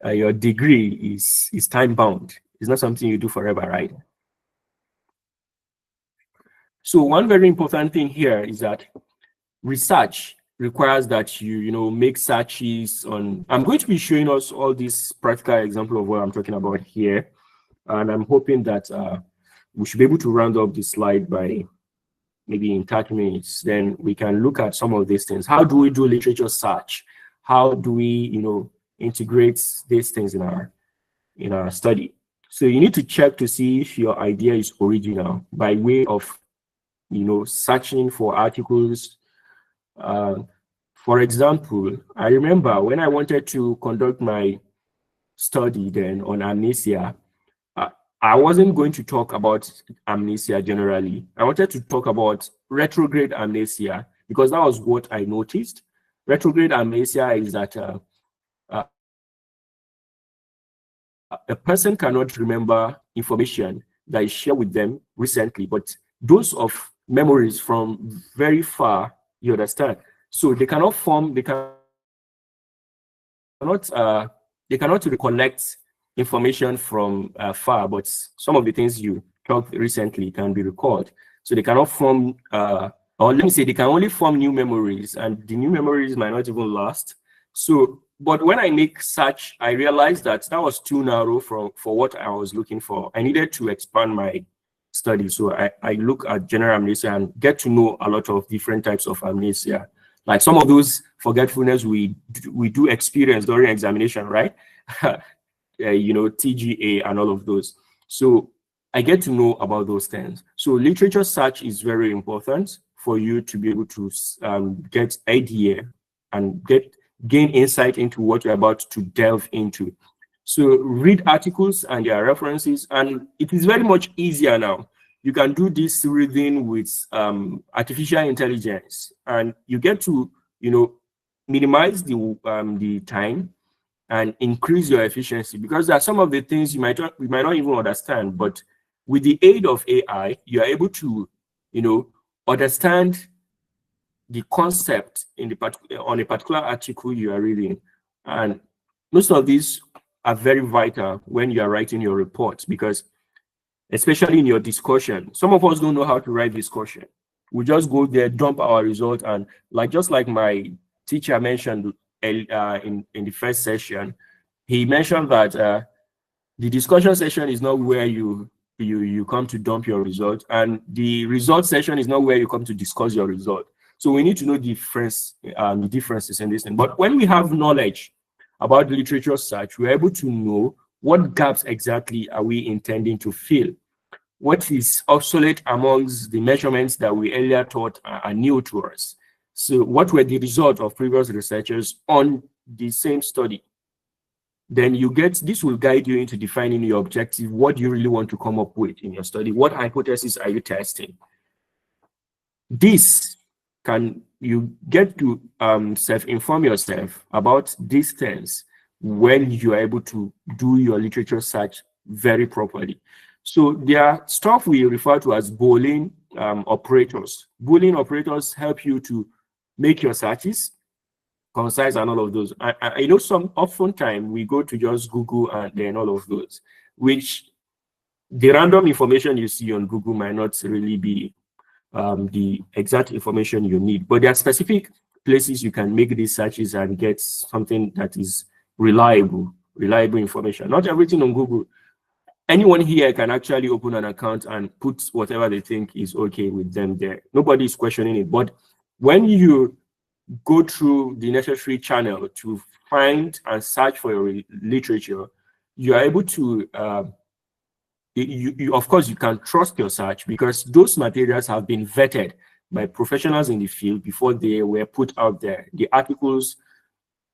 your degree is time bound. It's not something you do forever, right? So one very important thing here is that research requires that you make searches on. I'm going to be showing us all these practical example of what I'm talking about here, and I'm hoping that we should be able to round up this slide by maybe in 30 minutes. Then we can look at some of these things. How do we do literature search? How do we integrate these things in our study? So you need to check to see if your idea is original by way of searching for articles. For example, I remember when I wanted to conduct my study then on amnesia, I wasn't going to talk about amnesia generally. I wanted to talk about retrograde amnesia because that was what I noticed. Retrograde amnesia is that a person cannot remember information that is shared with them recently, but those of memories from very far, you understand? So they cannot recollect information from far, but some of the things you talked recently can be recalled. So they cannot form, or let me say, they can only form new memories, and the new memories might not even last. So, but when I make search, I realized that was too narrow for what I was looking for. I needed to expand my study. So I look at general amnesia and get to know a lot of different types of amnesia. Like some of those forgetfulness we do experience during examination, right? TGA and all of those. So I get to know about those things. So literature search is very important for you to be able to get idea and gain insight into what you're about to delve into. So read articles and their references, and it is very much easier now. You can do this reading with artificial intelligence, and you get to minimize the time and increase your efficiency, because there are some of the things we might not even understand, but with the aid of AI, you are able to understand the concept on a particular article you are reading. And most of these are very vital when you are writing your reports, because especially in your discussion, some of us don't know how to write discussion. We just go there, dump our result, and just like my teacher mentioned in the first session, he mentioned that the discussion session is not where you come to dump your result, and the result session is not where you come to discuss your result. So we need to know the differences in this thing. But when we have knowledge about literature search, we're able to know what gaps exactly are we intending to fill. What is obsolete amongst the measurements that we earlier thought are new to us? So what were the results of previous researchers on the same study? then this will guide you into defining your objective. What do you really want to come up with in your study? What hypothesis are you testing? This you get to self-inform yourself about these things when you are able to do your literature search very properly. So there are stuff we refer to as Boolean operators. Boolean operators help you to make your searches concise and all of those. I know oftentimes we go to just Google and then all of those, which the random information you see on Google might not really be the exact information you need, but there are specific places you can make these searches and get something that is reliable information. Not everything on Google. Anyone here can actually open an account and put whatever they think is okay with them there. Nobody is questioning it. But when you go through the necessary channel to find and search for your literature, you are able to of course, you can trust your search because those materials have been vetted by professionals in the field before they were put out there, the articles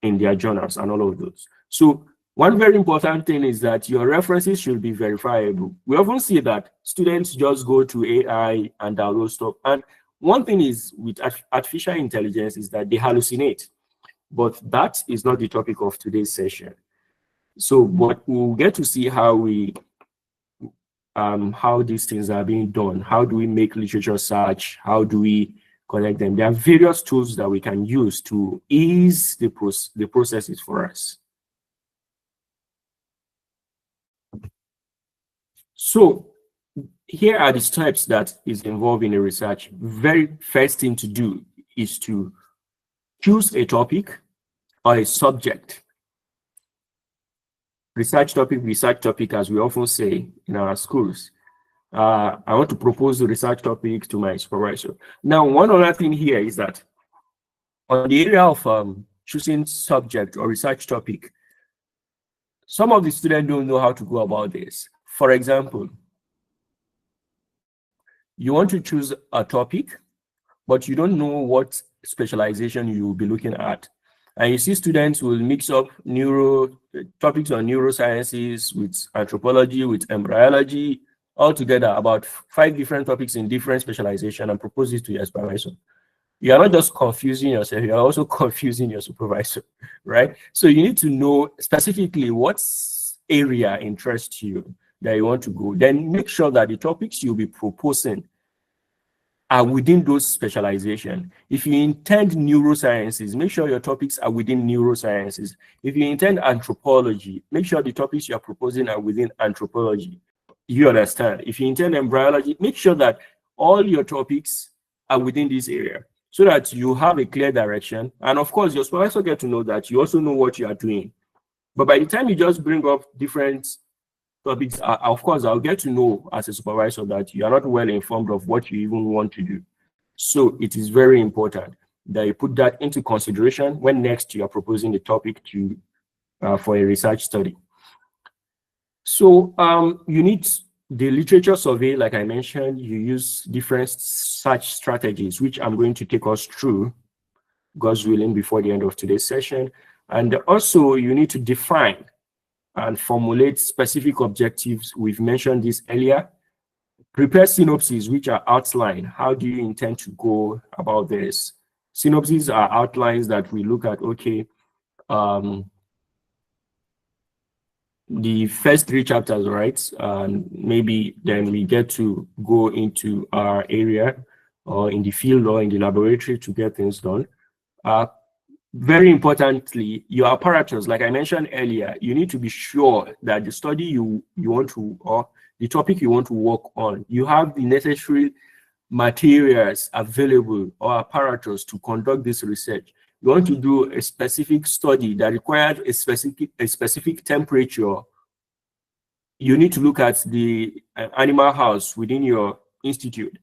in their journals and all of those. So one very important thing is that your references should be verifiable. We often see that students just go to AI and download stuff. And one thing is with artificial intelligence is that they hallucinate, but that is not the topic of today's session. So, but we'll get to see how these things are being done. How do we make literature search? How do we connect them? There are various tools that we can use to ease the processes for us. So here are the steps that is involved in a research. Very first thing to do is to choose a topic or a subject. Research topic, as we often say in our schools. I want to propose the research topic to my supervisor. Now, one other thing here is that on the area of choosing subject or research topic, some of the students don't know how to go about this. For example, you want to choose a topic, but you don't know what specialization you will be looking at. And you see students will mix up topics on neurosciences with anthropology, with embryology, all together, about 5 different topics in different specialization, and propose it to your supervisor. You are not just confusing yourself, you are also confusing your supervisor, right? So you need to know specifically what area interests you that you want to go. Then make sure that the topics you'll be proposing are within those specialization. If you intend neurosciences, make sure your topics are within neurosciences. If you intend anthropology, make sure the topics you are proposing are within anthropology. You understand? If you intend embryology, make sure that all your topics are within this area so that you have a clear direction. And of course, your supervisor get to know that you also know what you are doing. But by the time you just bring up different topics, of course, I'll get to know as a supervisor that you are not well informed of what you even want to do. So it is very important that you put that into consideration when next you are proposing a topic to for a research study. So you need the literature survey, like I mentioned. You use different search strategies, which I'm going to take us through, God's willing, before the end of today's session. And also you need to define and formulate specific objectives. We've mentioned this earlier. Prepare synopses, which are outline. How do you intend to go about this? Synopses are outlines that we look at, okay, the first 3 chapters, right? And maybe then we get to go into our area or in the field or in the laboratory to get things done. Very importantly, your apparatus, like I mentioned earlier, you need to be sure that the study you want to, or the topic you want to work on, you have the necessary materials available or apparatus to conduct this research. You want to do a specific study that requires a specific temperature. You need to look at the animal house within your institute.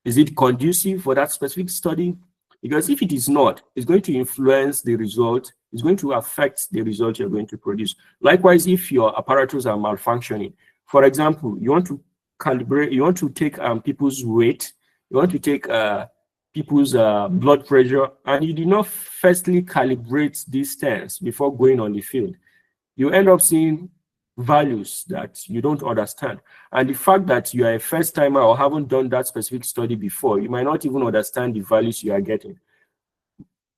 Is it conducive for that specific study? Because if it is not, it's going to influence the result. It's going to affect the result you're going to produce. Likewise, if your apparatus are malfunctioning, for example, you want to calibrate, you want to take people's weight, you want to take people's blood pressure, and you did not firstly calibrate these things before going on the field. you end up seeing values that you don't understand. And the fact that you are a first timer or haven't done that specific study before, you might not even understand the values you are getting.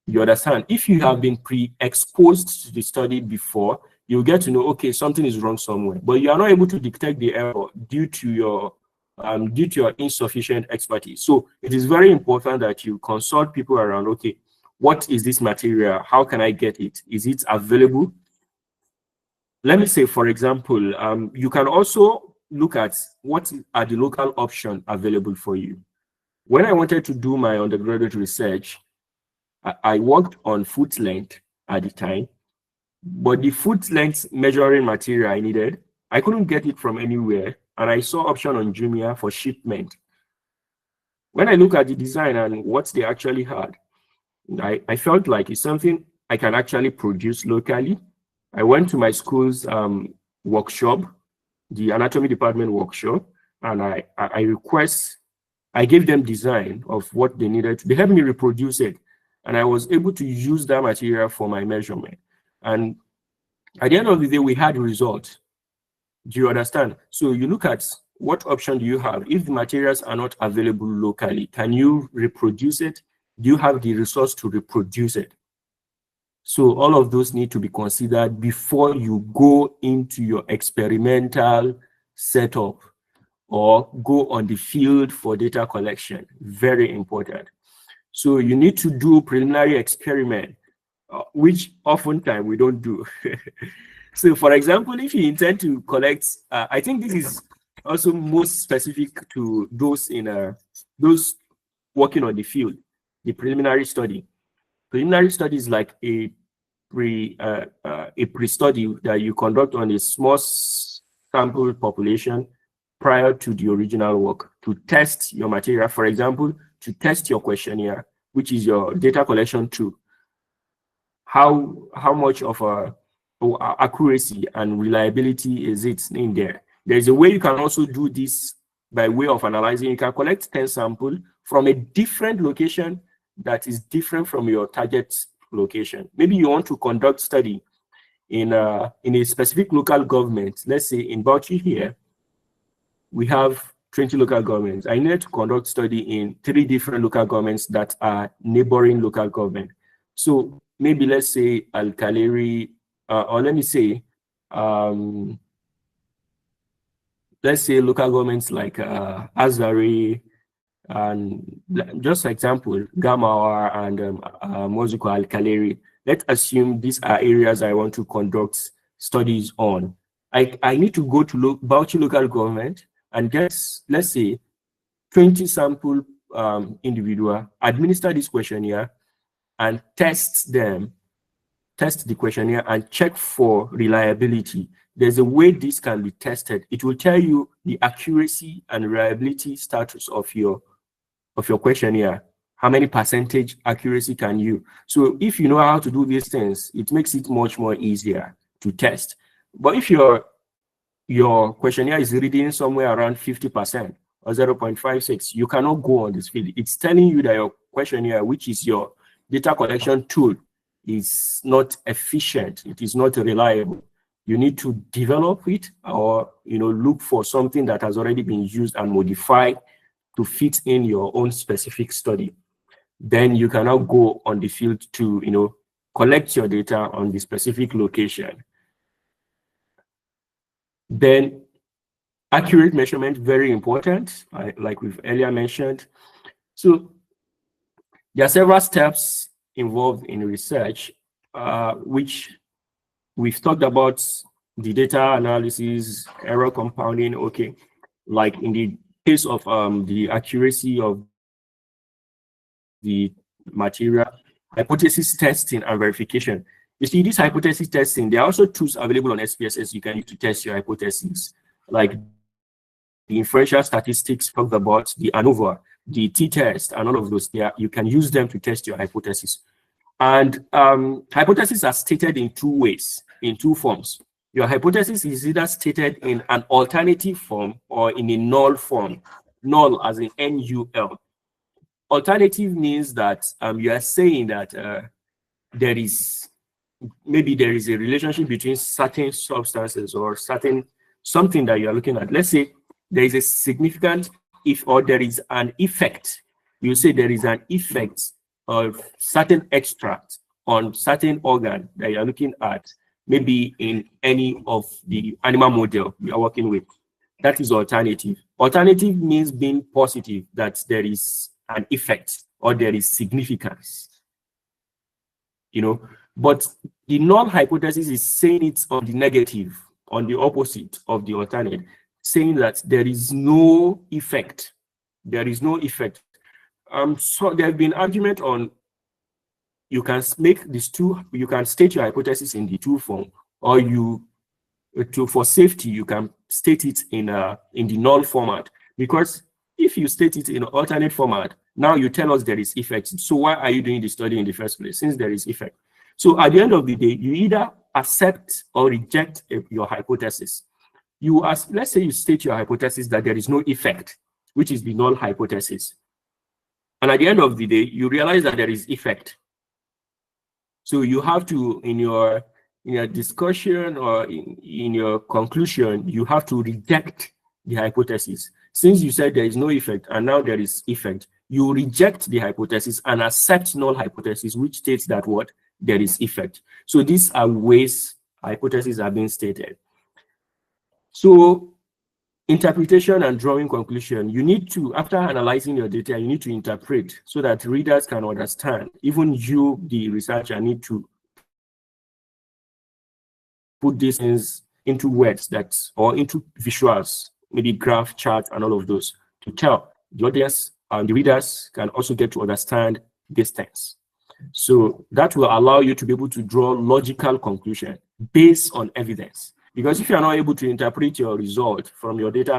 You understand? If you have been pre-exposed to the study before, you'll get to know, okay, something is wrong somewhere, but you are not able to detect the error due to your insufficient expertise. So it is very important that you consult people around, okay, what is this material? How can I get it? Is it available? Let me say, for example, you can also look at what are the local options available for you. When I wanted to do my undergraduate research, I worked on foot length at the time, but the foot length measuring material I needed, I couldn't get it from anywhere, and I saw option on Jamiu for shipment. When I look at the design and what they actually had, I felt like it's something I can actually produce locally. I went to my school's workshop, the anatomy department workshop, and I gave them design of what they needed. They helped me reproduce it, and I was able to use that material for my measurement. And at the end of the day, we had a result. Do you understand? So you look at what option do you have? If the materials are not available locally, can you reproduce it? Do you have the resource to reproduce it? So all of those need to be considered before you go into your experimental setup or go on the field for data collection. Very important. So you need to do preliminary experiment, which oftentimes we don't do. So for example, if you intend to collect, I think this is also most specific to those those working on the field, the preliminary study. Preliminary study is like a pre-study that you conduct on a small sample population prior to the original work to test your material. For example, to test your questionnaire, which is your data collection tool. How much of accuracy and reliability is it in there? There's a way you can also do this by way of analyzing. You can collect 10 samples from a different location that is different from your target location. Maybe you want to conduct study in a specific local government. Let's say in Bauchi here, we have 20 local governments. I needed to conduct study in 3 different local governments that are neighboring local government. So maybe let's say Alkaleri, or let me say, let's say local governments like Azari, and just example, Gamawa and Mozuko Alkaleri. Let's assume these are areas I want to conduct studies on. I need to go to Bauchi local government and get, let's say, 20 sample individual, administer this questionnaire and test the questionnaire and check for reliability. There's a way this can be tested. It will tell you the accuracy and reliability status of your questionnaire. How many percentage accuracy can you? So if you know how to do these things, it makes it much more easier to test. But if your questionnaire is reading somewhere around 50% or 0.56, you cannot go on this field. It's telling you that your questionnaire, which is your data collection tool, is not efficient. It is not reliable. You need to develop it or look for something that has already been used and modified to fit in your own specific study. Then you can now go on the field to collect your data on the specific location. Then accurate measurement, very important, like we've earlier mentioned. So there are several steps involved in research, which we've talked about: the data analysis, error compounding. Okay, like in the case of the accuracy of the material, hypothesis testing and verification. You see, this hypothesis testing, there are also tools available on SPSS you can use to test your hypothesis, like the inferential statistics talked about, the ANOVA, the t-test, and all of those. There, you can use them to test your hypothesis. And hypotheses are stated in 2 ways, in 2 forms. Your hypothesis is either stated in an alternative form or in a null form. Null as in N-U-L. Alternative means that you are saying that there is maybe there is a relationship between certain substances or something that you are looking at. Let's say there is a significant or there is an effect. You say there is an effect of certain extract on certain organ that you are looking at, maybe in any of the animal model you are working with. That is alternative. Alternative means being positive, that there is an effect or there is significance. But the null hypothesis is saying it's on the negative, on the opposite of the alternate, saying that there is no effect. There is no effect. So there have been argument on, you can make these two, you can state your hypothesis in the two form, or for safety, you can state it in the null format. Because if you state it in an alternate format, now you tell us there is effect. So why are you doing the study in the first place, since there is effect? So at the end of the day, you either accept or reject your hypothesis. Let's say you state your hypothesis that there is no effect, which is the null hypothesis. And at the end of the day, you realize that there is effect. So you have to, in your discussion or in your conclusion, you have to reject the hypothesis. Since you said there is no effect and now there is effect, you reject the hypothesis and accept null hypothesis, which states that what? There is effect. So these are ways hypotheses are being stated. So interpretation and drawing conclusion, you need to, after analyzing your data, you need to interpret so that readers can understand. Even you, the researcher, need to put these things into words or into visuals, maybe graph, chart, and all of those, to tell the audience and the readers can also get to understand these things. So that will allow you to be able to draw logical conclusion based on evidence. Because if you are not able to interpret your result from your data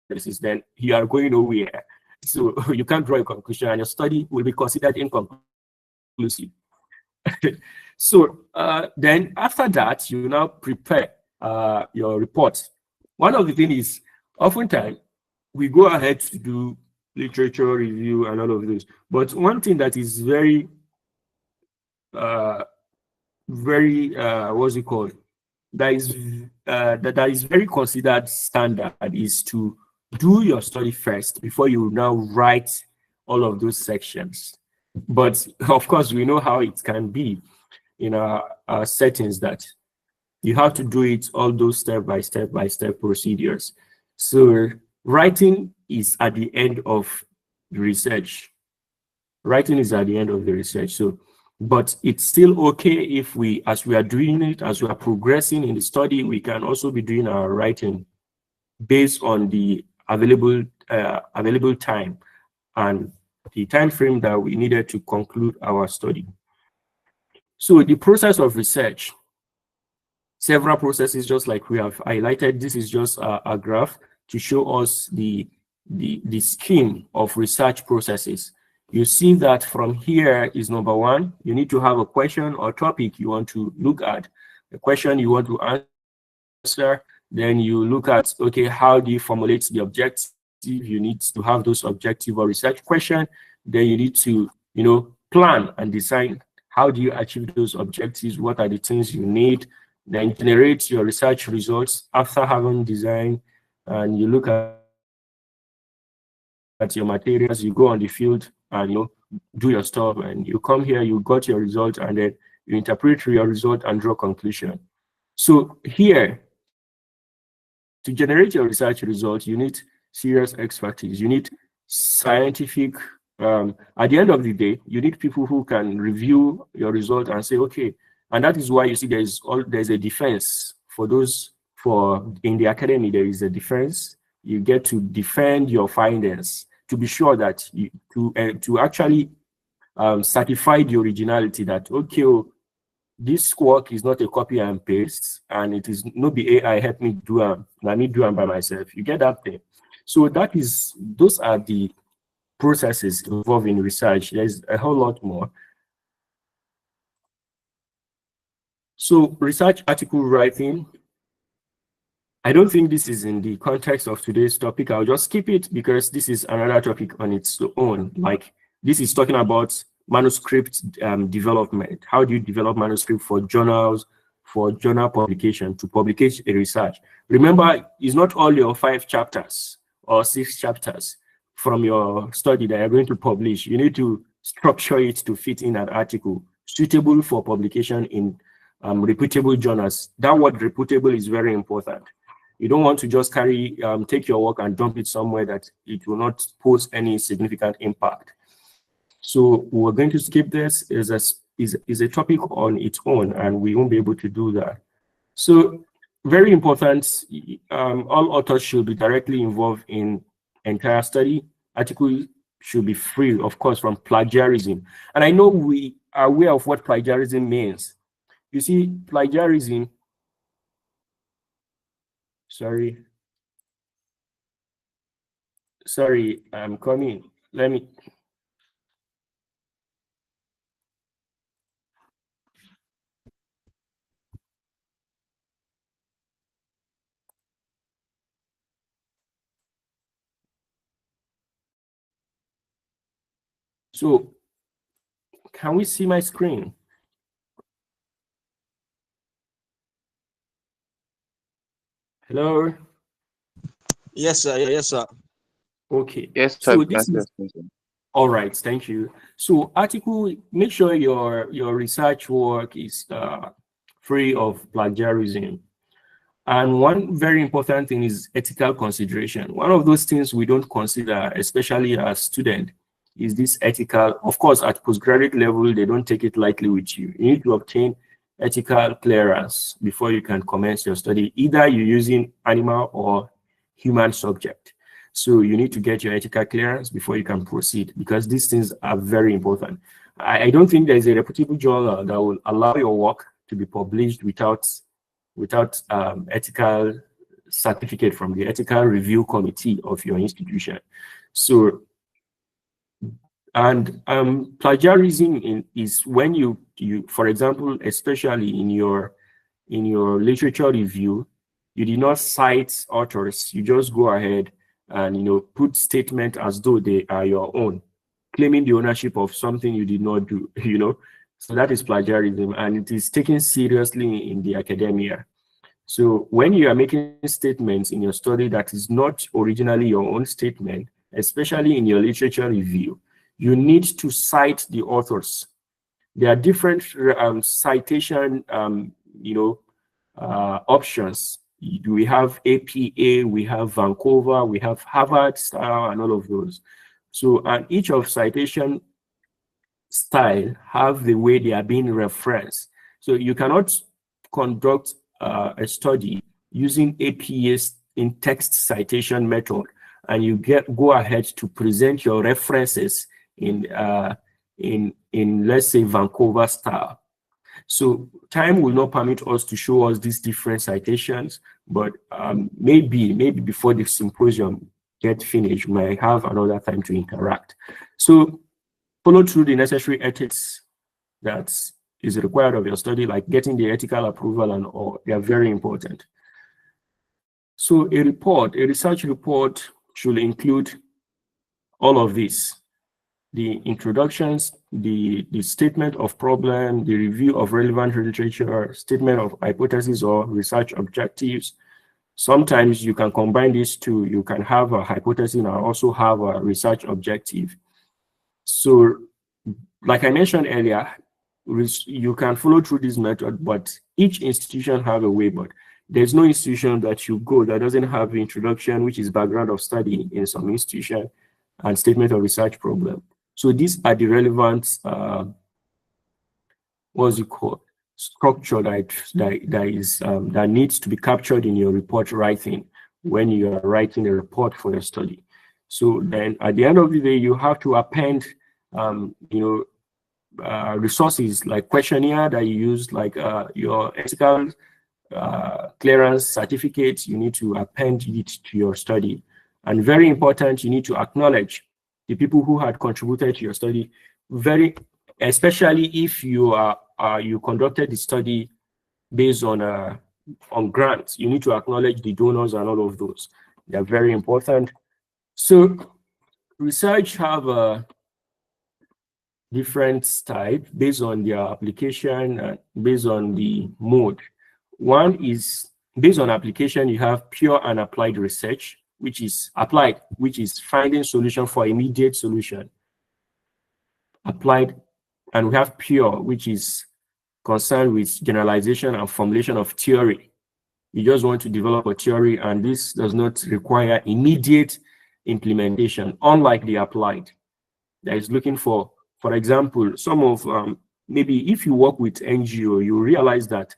analysis, then you are going nowhere. So you can't draw a conclusion and your study will be considered inconclusive. So then after that, you now prepare your report. One of the things is, oftentimes, we go ahead to do literature review and all of this. But one thing that is very what's it called? That is very considered standard is to do your study first before you now write all of those sections. But of course, we know how it can be in our settings, that you have to do it all those step by step procedures. So writing is at the end of the research. Writing is at the end of the research. So, but it's still okay if we, as we are doing it, as we are progressing in the study, we can also be doing our writing based on the available time and the time frame that we needed to conclude our study. So the process of research, several processes, just like we have highlighted. This is just a graph to show us the scheme of research processes. You see that from here is number one, you need to have a question or topic you want to look at, a question you want to answer. Then you look at, okay, how do you formulate the objective? You need to have those objective or research question. Then you need to, plan and design how do you achieve those objectives? What are the things you need? Then generate your research results after having designed, and you look at your materials, you go on the field and do your stuff, and you come here, you got your result, and then you interpret your result and draw conclusion. So here, to generate your research results, you need serious expertise. You need scientific, at the end of the day, you need people who can review your result and say, okay, and that is why you see there's a defense for those, in the academy, there is a defense. You get to defend your findings to be sure that to actually certify the originality, that, okay, this work is not a copy and paste, and it is not the AI help me do them by myself. You get that thing. So those are the processes involved in research. There's a whole lot more. So research article writing, I don't think this is in the context of today's topic. I'll just skip it because this is another topic on its own. Like, this is talking about manuscript development. How do you develop manuscript for journals, for journal publication, to publish a research? Remember, it's not all your 5 chapters or 6 chapters from your study that you're going to publish. You need to structure it to fit in an article suitable for publication in reputable journals. That word reputable is very important. You don't want to just take your work and dump it somewhere that it will not pose any significant impact. So we're going to skip this. Is a topic on its own, and we won't be able to do that. So very important, all authors should be directly involved in entire study. Article should be free, of course, from plagiarism. And I know we are aware of what plagiarism means. You see, plagiarism, sorry, I'm coming. Let me. So, can we see my screen? Hello? Yes, sir. Yes, sir. Okay. Yes, sir. So this is all right. Thank you. So article, make sure your research work is free of plagiarism. And one very important thing is ethical consideration. One of those things we don't consider, especially as student, is this ethical. Of course, at postgraduate level, they don't take it lightly with you. You need to obtain ethical clearance before you can commence your study. Either you're using animal or human subject. So you need to get your ethical clearance before you can proceed, because these things are very important. I don't think there's a reputable journal that will allow your work to be published without ethical certificate from the ethical review committee of your institution. So, and plagiarism is when you, for example, especially in your literature review, you did not cite authors. You just go ahead and put statement as though they are your own, claiming the ownership of something you did not do. So that is plagiarism, and it is taken seriously in the academia. So when you are making statements in your study that is not originally your own statement, especially in your literature review, you need to cite the authors. There are different citation options. We have APA, we have Vancouver, we have Harvard style, and all of those. So, and each of citation style have the way they are being referenced. So you cannot conduct a study using APA's in text citation method, and you go ahead to present your references in let's say Vancouver style. So time will not permit us to show us these different citations, but maybe before the symposium get finished, we might have another time to interact. So follow through the necessary ethics that is required of your study, like getting the ethical approval and all. They are very important. So a research report should include all of this: the introductions, the statement of problem, the review of relevant literature, statement of hypothesis or research objectives. Sometimes you can combine these two. You can have a hypothesis and also have a research objective. So like I mentioned earlier, you can follow through this method, but each institution have a way. But there's no institution that you go that doesn't have the introduction, which is background of study in some institution, and statement of research problem. So these are the relevant, structure that needs to be captured in your report writing when you are writing a report for your study. So then at the end of the day, you have to append, resources like questionnaire that you use, like your ethical clearance certificate. You need to append it to your study. And very important, you need to acknowledge the people who had contributed to your study, especially if you conducted the study based on grants. You need to acknowledge the donors and all of those. They're very important. So research have different type based on their application, based on the mode. One is based on application, you have pure and applied research, which is applied, which is finding solution for immediate solution. Applied, and we have pure, which is concerned with generalization and formulation of theory. You just want to develop a theory, and this does not require immediate implementation, unlike the applied. That is looking for example, some of maybe if you work with NGO, you realize that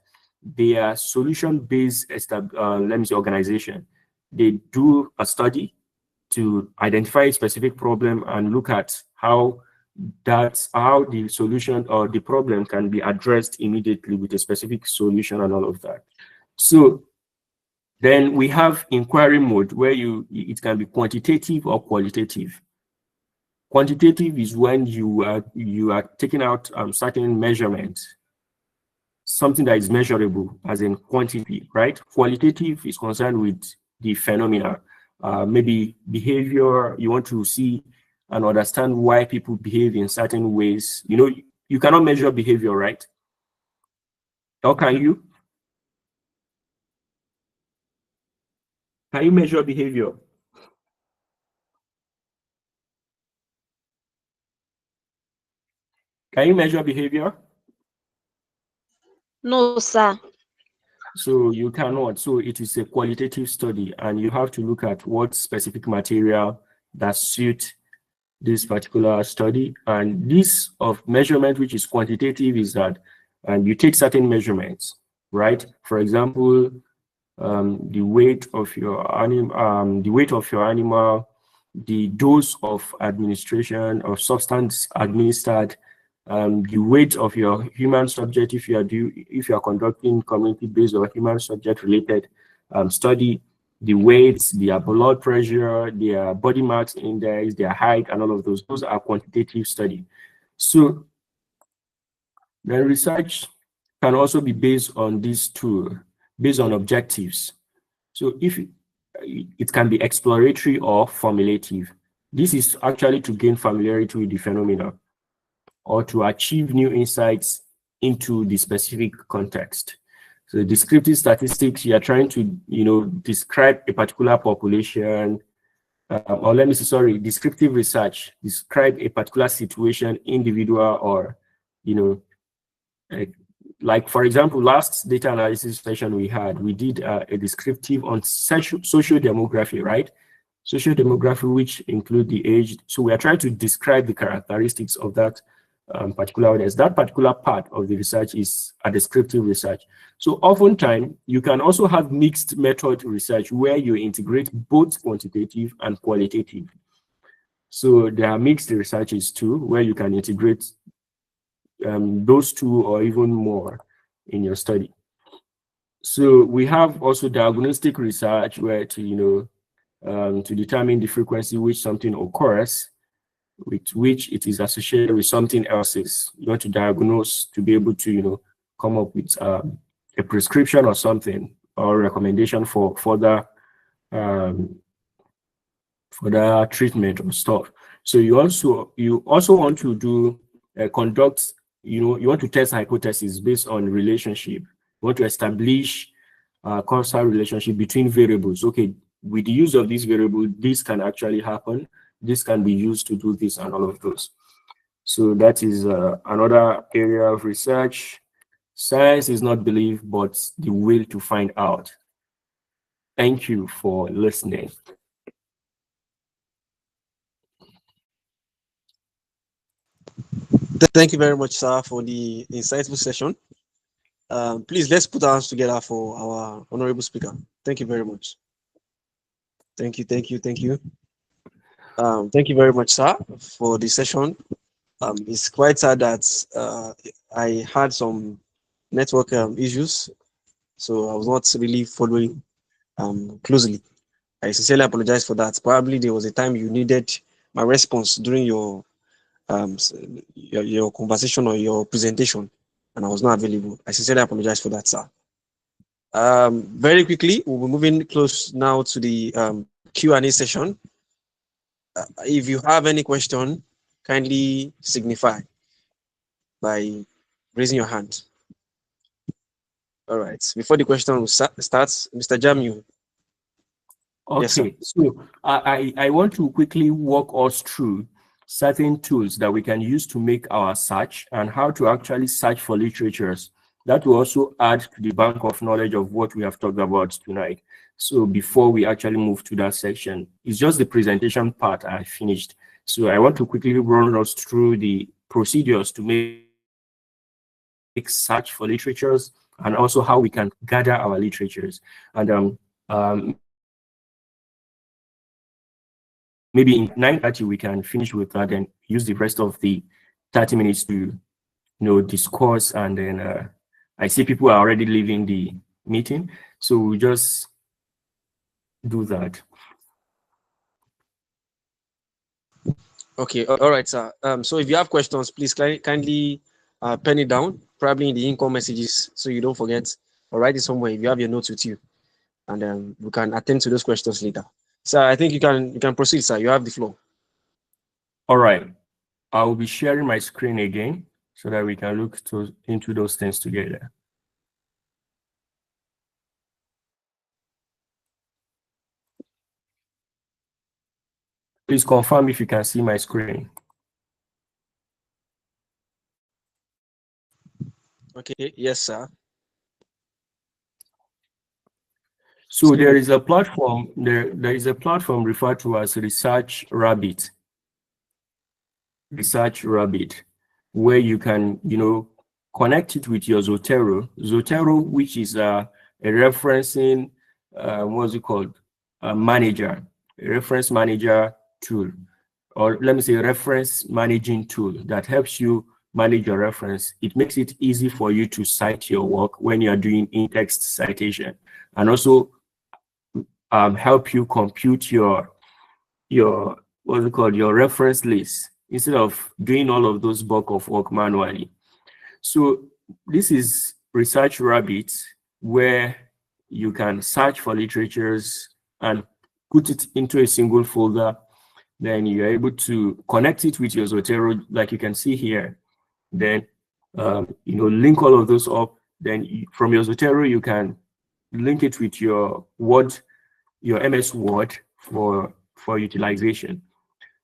they are solution-based, let me say, organization. They do a study to identify a specific problem and look at how the solution or the problem can be addressed immediately with a specific solution and all of that. So then we have inquiry mode, where it can be quantitative or qualitative. Quantitative is when you are taking out certain measurements, something that is measurable, as in quantity, right? Qualitative is concerned with the phenomena, maybe behavior. You want to see and understand why people behave in certain ways. You know, you cannot measure behavior, right? Or can you? Can you measure behavior? Can you measure behavior? No, sir. So you cannot. So it is a qualitative study, and you have to look at what specific material that suit this particular study. And this of measurement, which is quantitative, is that you take certain measurements, right? For example, the weight of your animal, the dose of administration of substance administered, the weight of your human subject if you are conducting community-based or human subject-related study, the weights, their blood pressure, their body mass index, their height, and all of those. Those are quantitative study. So the research can also be based on these two, based on objectives. So if it can be exploratory or formulative. This is actually to gain familiarity with the phenomena or to achieve new insights into the specific context. So descriptive statistics, you are trying to, describe a particular population, or let me say, sorry, descriptive research, describe a particular situation, individual, or, like for example, last data analysis session we did a descriptive on social demography, right? Social demography, which include the age. So we are trying to describe the characteristics of that particular audience. That particular part of the research is a descriptive research. So oftentimes, you can also have mixed method research where you integrate both quantitative and qualitative. So there are mixed researches too, where you can integrate those two or even more in your study. So we have also diagnostic research where to determine the frequency which something occurs, with which it is associated with something else's. You want to diagnose to be able to come up with a prescription or something, or recommendation for further treatment or stuff. So you also want to do conduct. You want to test hypotheses based on relationship. You want to establish a causal relationship between variables. Okay, with the use of this variable, this can actually happen. This can be used to do this and all of those. So that is another area of research. Science is not belief, but the will to find out. Thank you for listening. Thank you very much, sir, for the insightful session. Please, let's put our hands together for our honorable speaker. Thank you very much. Thank you. Thank you very much, sir, for the session. It's quite sad that I had some network issues, so I was not really following closely. I sincerely apologize for that. Probably there was a time you needed my response during your conversation or your presentation, and I was not available. I sincerely apologize for that, sir. Very quickly, we'll be moving close now to the Q&A session. If you have any question, kindly signify. by raising your hand. All right. Before the question starts, Mr. Jamiu. Okay, yes, so I want to quickly walk us through certain tools that we can use to make our search and how to actually search for literatures. That will also add to the bank of knowledge of what we have talked about tonight. So before we actually move to that section, it's just the presentation part I finished. So I want to quickly run us through the procedures to make search for literatures and also how we can gather our literatures. And maybe in 9:30 we can finish with that and use the rest of the 30 minutes to discuss. And then I see people are already leaving the meeting, so we'll just do that. Okay, all right, sir. So if you have questions, please kindly pen it down, probably in the income messages, so you don't forget, or write it somewhere if you have your notes with you, and we can attend to those questions later. Sir, I think you can proceed, sir. You have the floor. All right, I will be sharing my screen again so that we can look into those things together. Please confirm if you can see my screen. Okay, yes, sir. So there is a platform, there is a platform referred to as Research Rabbit, where you can, connect it with your Zotero, which is a referencing, what's it called, a reference manager tool, or let me say reference managing tool that helps you manage your reference. It makes it easy for you to cite your work when you're doing in-text citation, and also help you compute your what's it called, your reference list, instead of doing all of those bulk of work manually. So this is Research Rabbit, where you can search for literatures and put it into a single folder. Then you're able to connect it with your Zotero, like you can see here. Then link all of those up. Then from your Zotero, you can link it with your Word, your MS Word for utilization.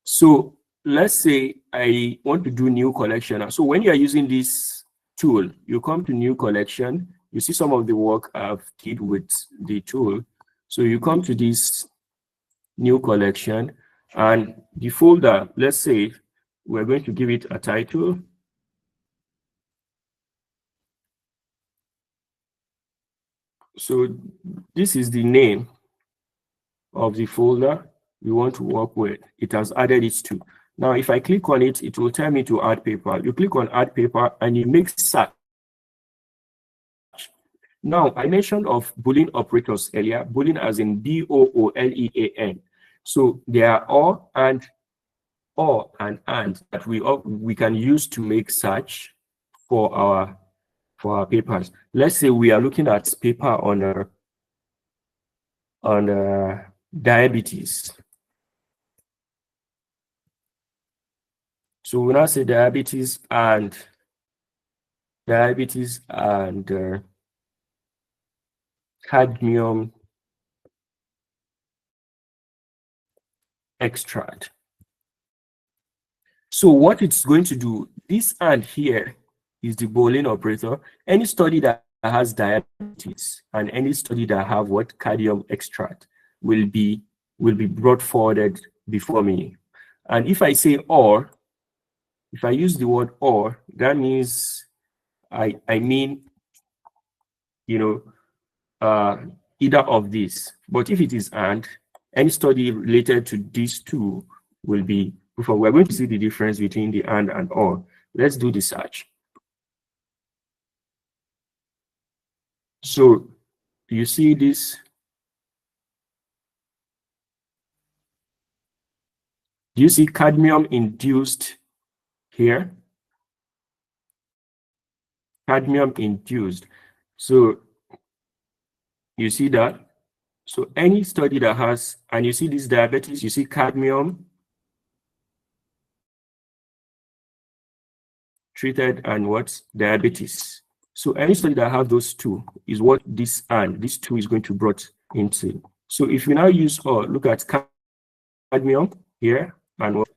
So let's say I want to do new collection. So when you are using this tool, you come to new collection, you see some of the work I've did with the tool. So you come to this new collection, and the folder, let's say we're going to give it a title. So this is the name of the folder we want to work with. It has added it to. Now, if I click on it, it will tell me to add paper. You click on add paper and you make search. Now, I mentioned of Boolean operators earlier, Boolean as in B-O-O-L-E-A-N. So there are or and that we can use to make search for our papers. Let's say we are looking at paper on diabetes. So we now say diabetes and cadmium extract. So what it's going to do, this and here is the Boolean operator. Any study that has diabetes and any study that have what cadmium extract will be brought forwarded before me. And if I say or, if I use the word or, that means I mean, either of these. But if it is and, any study related to these two will be before. We're going to see the difference between the and or. Let's do the search. So you see this. Do you see cadmium induced here? Cadmium induced. So you see that. So any study that has, and you see this diabetes, you see cadmium treated and what? Diabetes. So any study that have those two is what this two is going to brought into. So if we now use or look at cadmium here and what?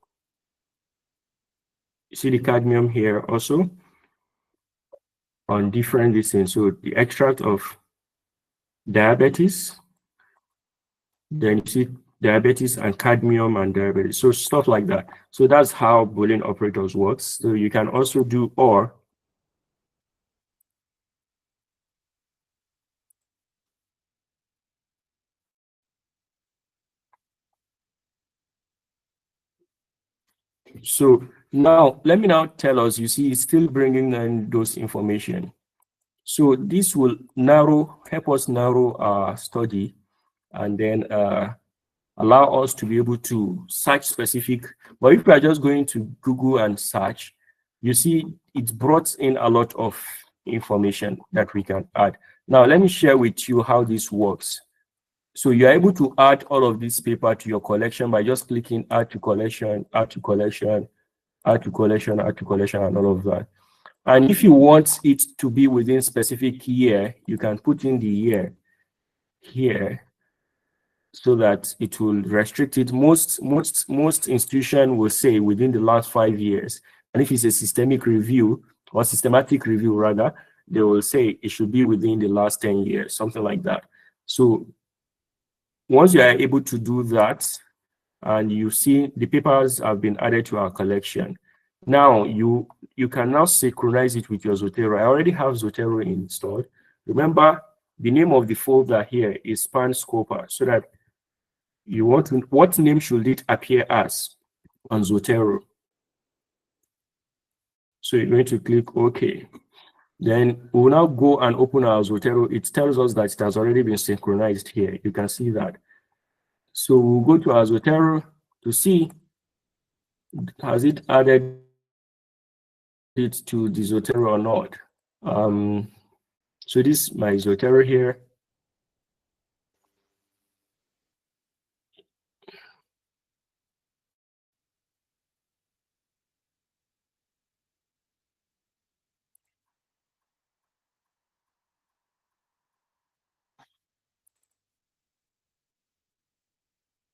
You see the cadmium here also on different distance. So the extract of diabetes, then you see diabetes and cadmium and diabetes. So stuff like that. So that's how Boolean operators works. So you can also do OR. So now let me now tell us, you see, it's still bringing in those information. So this will help us narrow our study and then allow us to be able to search specific. But if we are just going to Google and search, you see, it brought in a lot of information that we can add. Now, let me share with you how this works. So you're able to add all of this paper to your collection by just clicking add to collection, add to collection, add to collection, add to collection, and all of that. And if you want it to be within specific year, you can put in the year here so that it will restrict it. Most institutions will say within the last 5 years. And if it's a systematic review rather, they will say it should be within the last 10 years, something like that. So once you are able to do that, and you see the papers have been added to our collection, now you can now synchronize it with your Zotero. I already have Zotero installed. Remember, the name of the folder here is SCOPER, so that you want to, what name should it appear as on Zotero? So you're going to click OK. Then we'll now go and open our Zotero. It tells us that it has already been synchronized here. You can see that. So we'll go to our Zotero to see, has it added it to the Zotero or not. So this is my Zotero here.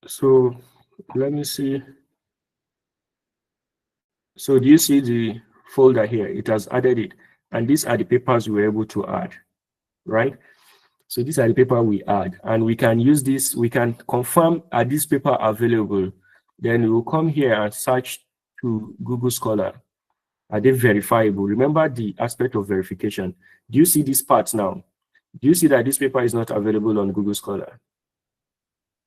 So let me see. So do you see the folder here? It has added it. And these are the papers we were able to add, right? So these are the paper we add. And we can use this, we can confirm, are these paper available? Then we will come here and search to Google Scholar. Are they verifiable? Remember the aspect of verification. Do you see this part now? Do you see that this paper is not available on Google Scholar?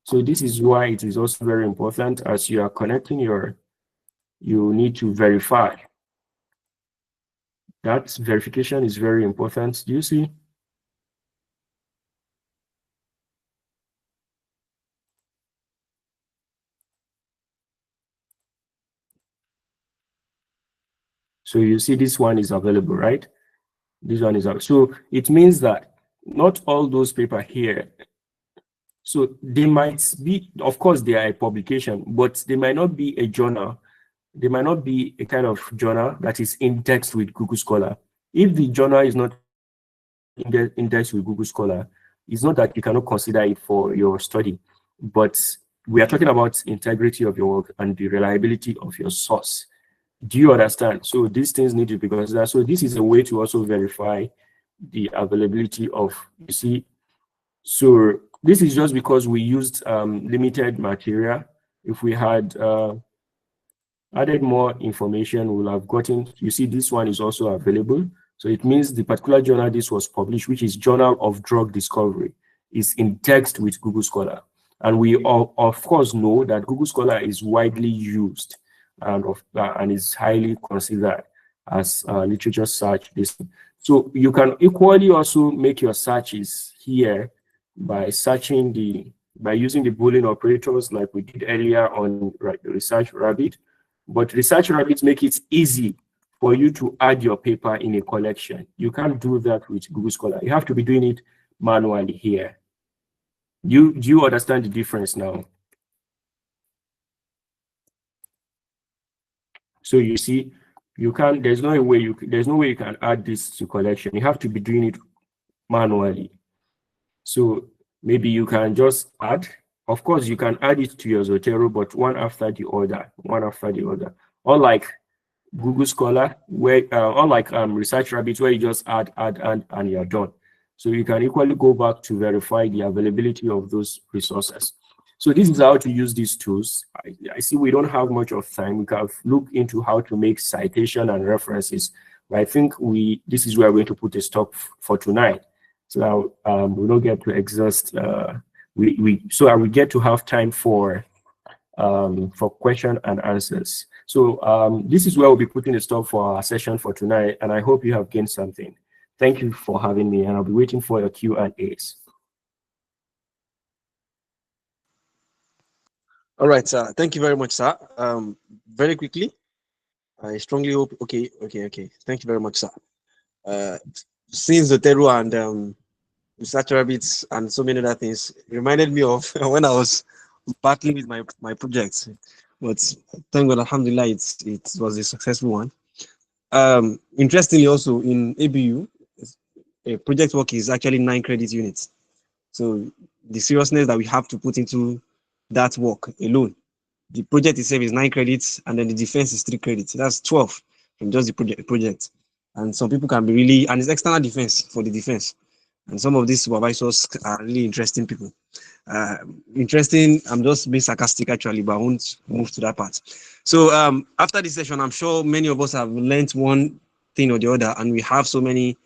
So this is why it is also very important as you are connecting you need to verify. That verification is very important. Do you see? So you see this one is available, right? This one is out. So it means that not all those papers here. So they might be, of course, they are a publication, but they might not be a journal. They might not be a kind of journal that is indexed with Google Scholar. If the journal is not indexed with Google Scholar, it's not that you cannot consider it for your study, but we are talking about integrity of your work and the reliability of your source. Do you understand? So these things need to be considered. So this is a way to also verify the availability of, you see, so this is just because we used limited material. If we had added more information, we'll have gotten, you see this one is also available. So it means the particular journal this was published, which is Journal of Drug Discovery, is indexed with Google Scholar. And we all, of course, know that Google Scholar is widely used and is highly considered as literature search. So you can equally also make your searches here by using the Boolean operators like we did earlier on Research Rabbit. But Research Rabbit make it easy for you to add your paper in a collection. You can't do that with Google Scholar. You have to be doing it manually here. Do you understand the difference now? So you see, you can't, there's no way you can add this to collection. You have to be doing it manually. So maybe you can just add, of course you can add it to your Zotero, but one after the other. Unlike Google Scholar, where unlike Research Rabbit, where you just add, and you're done. So you can equally go back to verify the availability of those resources. So this is how to use these tools. I see we don't have much of time. We can look into how to make citation and references, but I think this is where we're going to put a stop for tonight. So we don't get to exhaust. We get to have time for question and answers. So this is where we'll be putting a stop for our session for tonight, and I hope you have gained something. Thank you for having me, and I'll be waiting for your Q&As. All right, sir. Thank you very much, sir. Very quickly, I strongly hope. Okay. Thank you very much, sir. Since Zotero and Research Rabbits and so many other things reminded me of when I was battling with my projects, but thank God, alhamdulillah, it was a successful one. Interestingly, also in ABU, a project work is actually 9 credit units. So the seriousness that we have to put into that work alone, the project itself is 9 credits, and then the defense is 3 credits. That's 12 from just the project. And some people can be really, and it's external defense for the defense. And some of these supervisors are really interesting people. Interesting, I'm just being sarcastic actually, but I won't move to that part. So after this session, I'm sure many of us have learned one thing or the other, and we have so many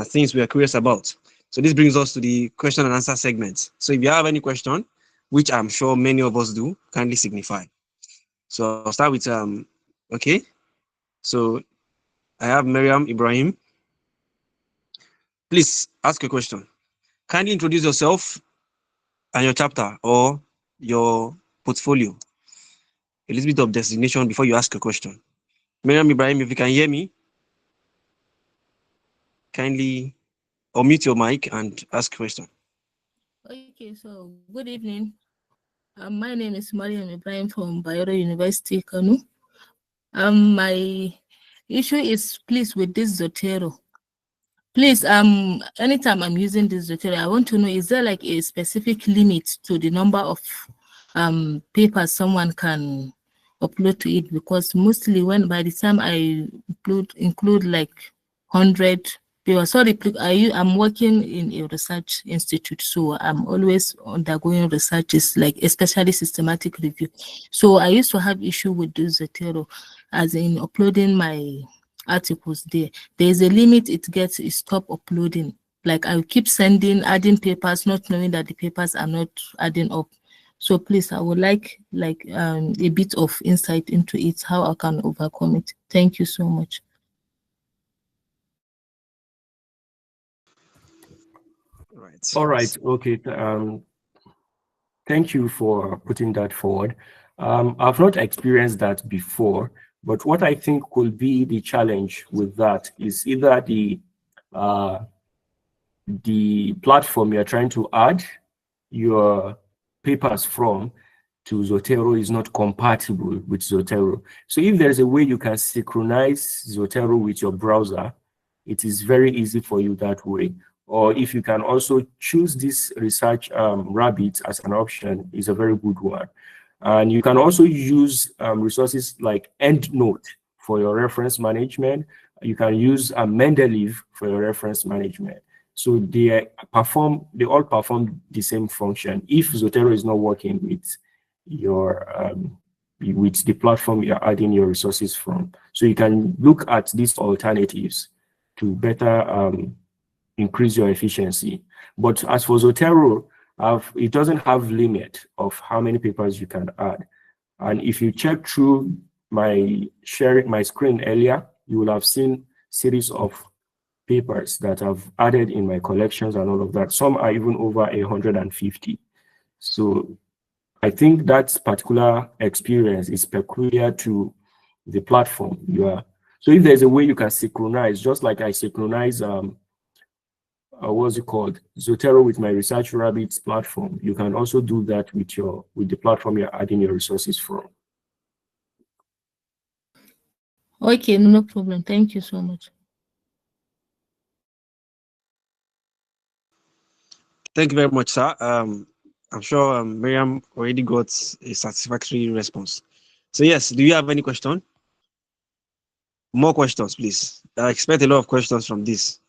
things we are curious about. So this brings us to the question and answer segment. So if you have any question, which I'm sure many of us do, kindly signify. So I'll start with, okay. So I have Miriam Ibrahim. Please ask a question. Kindly introduce yourself and your chapter or your portfolio. A little bit of designation before you ask a question. Miriam Ibrahim, if you can hear me, kindly unmute your mic and ask a question. Okay, so good evening. My name is Mariam Ibrahim from Bello University, Kano. My issue is, please, with this Zotero. Please, anytime I'm using this Zotero, I want to know, is there like a specific limit to the number of papers someone can upload to it? Because mostly by the time I include like 100 papers, sorry, I'm working in a research institute, so I'm always undergoing researches, like especially systematic review. So I used to have issue with this Zotero, as in uploading my articles there. There's a limit it stop uploading. Like I keep adding papers, not knowing that the papers are not adding up. So please, I would like a bit of insight into it, how I can overcome it. Thank you so much. All right. Okay. Thank you for putting that forward. I've not experienced that before, but what I think could be the challenge with that is either the platform you're trying to add your papers from to Zotero is not compatible with Zotero. So if there's a way you can synchronize Zotero with your browser, it is very easy for you that way. Or if you can also choose this Research Rabbit as an option, is a very good one. And you can also use resources like EndNote for your reference management. You can use Mendeley for your reference management. So they all perform the same function. If Zotero is not working with the platform you're adding your resources from, so you can look at these alternatives to better increase your efficiency. But as for Zotero, it doesn't have limit of how many papers you can add. And if you check through my screen earlier, you will have seen series of papers that I've added in my collections and all of that. Some are even over 150. So I think that particular experience is peculiar to the platform you are. So if there's a way you can synchronize, just like I synchronize what's it called, Zotero with my Research Rabbits platform, you can also do that with the platform you're adding your resources from. Okay, no problem. Thank you so much. Thank you very much, sir. I'm sure Miriam already got a satisfactory response. So yes, do you have any question? More questions, please. I expect a lot of questions from this.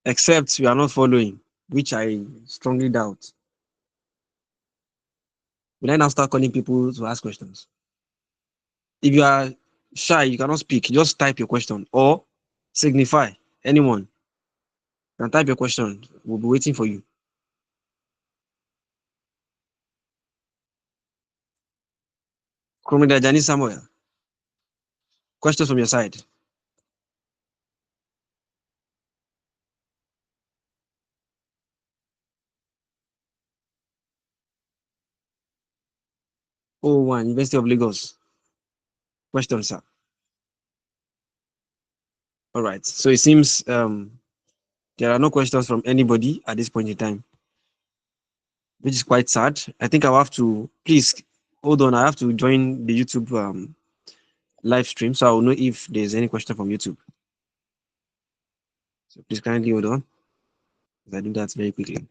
Except we are not following, which I strongly doubt. Will I now start calling people to ask questions? If you are shy, you cannot speak, just type your question or signify anyone. Can type your question. We'll be waiting for you. Kromida Jani Samuel. Questions from your side. Oh, one, University of Lagos. Question, sir. All right. So it seems there are no questions from anybody at this point in time, which is quite sad. I think I'll have to, please hold on. I have to join the YouTube live stream, so I'll know if there's any question from YouTube. So please kindly hold on. I do that very quickly.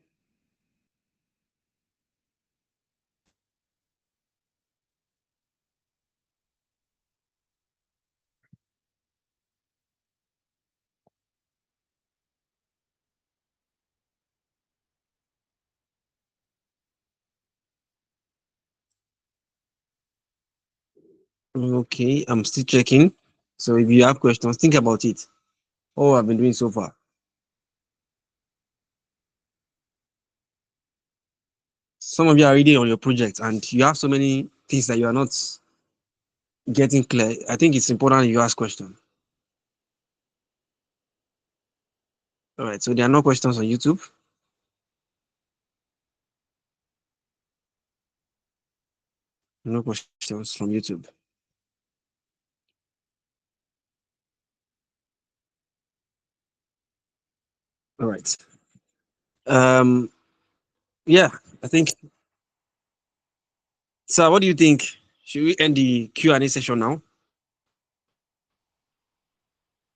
Okay, I'm still checking. So if you have questions, think about it. Oh, I've been doing so far. Some of you are already on your project and you have so many things that you are not getting clear. I think it's important you ask questions. All right, so there are no questions on YouTube. No questions from YouTube. All right. Yeah, I think. So, what do you think? Should we end the Q&A session now?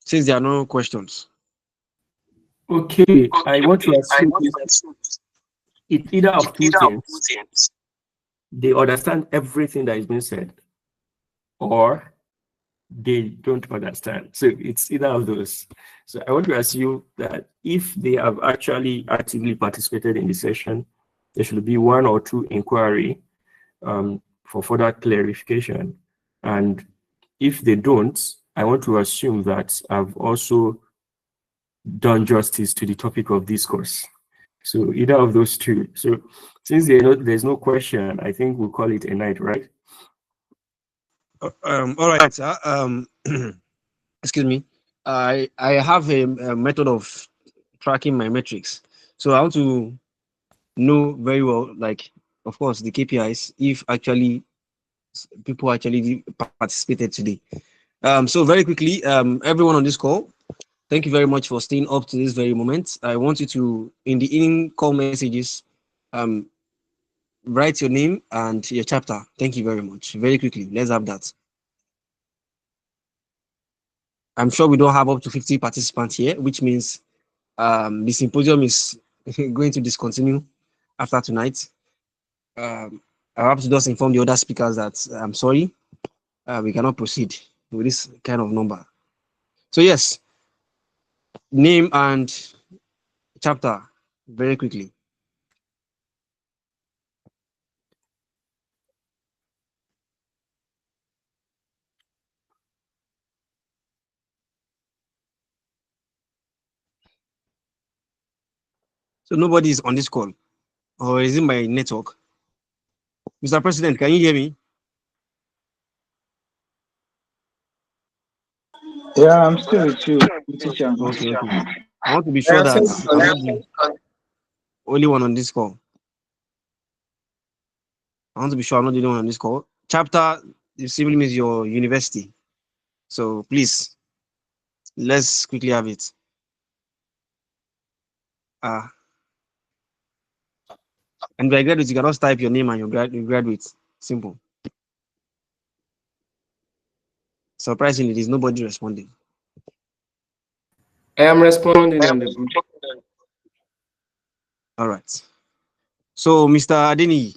Since there are no questions. Okay, I want to assume it's either of two things. They understand everything that is being said, or they don't understand. So it's either of those. So I want to assume that if they have actually actively participated in the session, there should be one or two inquiry for further clarification. And if they don't, I want to assume that I've also done justice to the topic of discourse. So either of those two. So since there's no question, I think we'll call it a night, right? All right, sir. Excuse me. I have a method of tracking my metrics. So I want to know very well, like, of course, the KPIs, if actually people actually participated today. So very quickly, everyone on this call, thank you very much for staying up to this very moment. I want you to, in the in-call messages, um, write your name and your chapter. Thank you very much. Very quickly, let's have that. I'm sure we don't have up to 50 participants here, which means the symposium is going to discontinue after tonight. I have to just inform the other speakers that I'm sorry, we cannot proceed with this kind of number. So yes, name and chapter very quickly. So nobody is on this call, or is it my network? Mr. President, can you hear me? Yeah, I'm still with you, teacher. Okay, okay. I want to be sure that I'm not the only one on this call. I want to be sure I'm not the only one on this call. Chapter simply means your university. So please, let's quickly have it. And by graduate, you cannot type your name and your graduate. Simple. Surprisingly, there's nobody responding. I am responding on the group. All right. So, Mr. Adeni,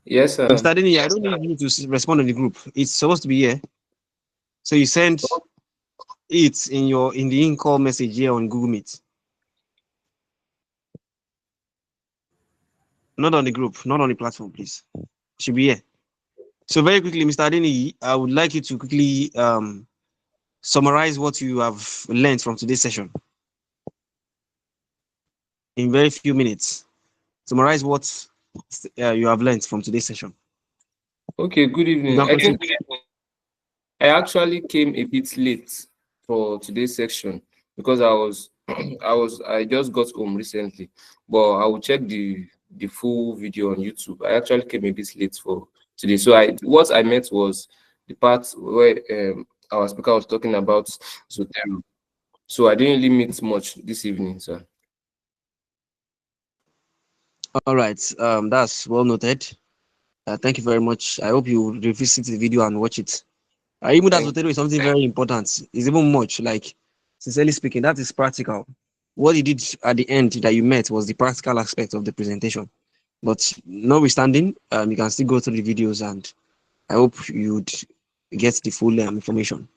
Yes, sir. Mr. Adeni, I don't need you to respond on the group. It's supposed to be here. So you send it in the in-call message here on Google Meet. Not on the group, not on the platform, please. Should be here. So very quickly, Mr. Adeni, I would like you to quickly summarize what you have learned from today's session in very few minutes. Summarize what you have learned from today's session. Okay, good You evening. can I think continue. I actually came a bit late for today's section because I just got home recently, but I will check the full video on YouTube. I actually came a bit late for today. So what I meant was the part where our speaker was talking about Zotero. So I didn't really meet much this evening, sir. All right, that's well noted. Thank you very much. I hope you revisit the video and watch it. Even that Thank Zotero is something very important. It's even much like, sincerely speaking, that is practical. What you did at the end that you met was the practical aspect of the presentation. But notwithstanding, you can still go through the videos, and I hope you'd get the full information.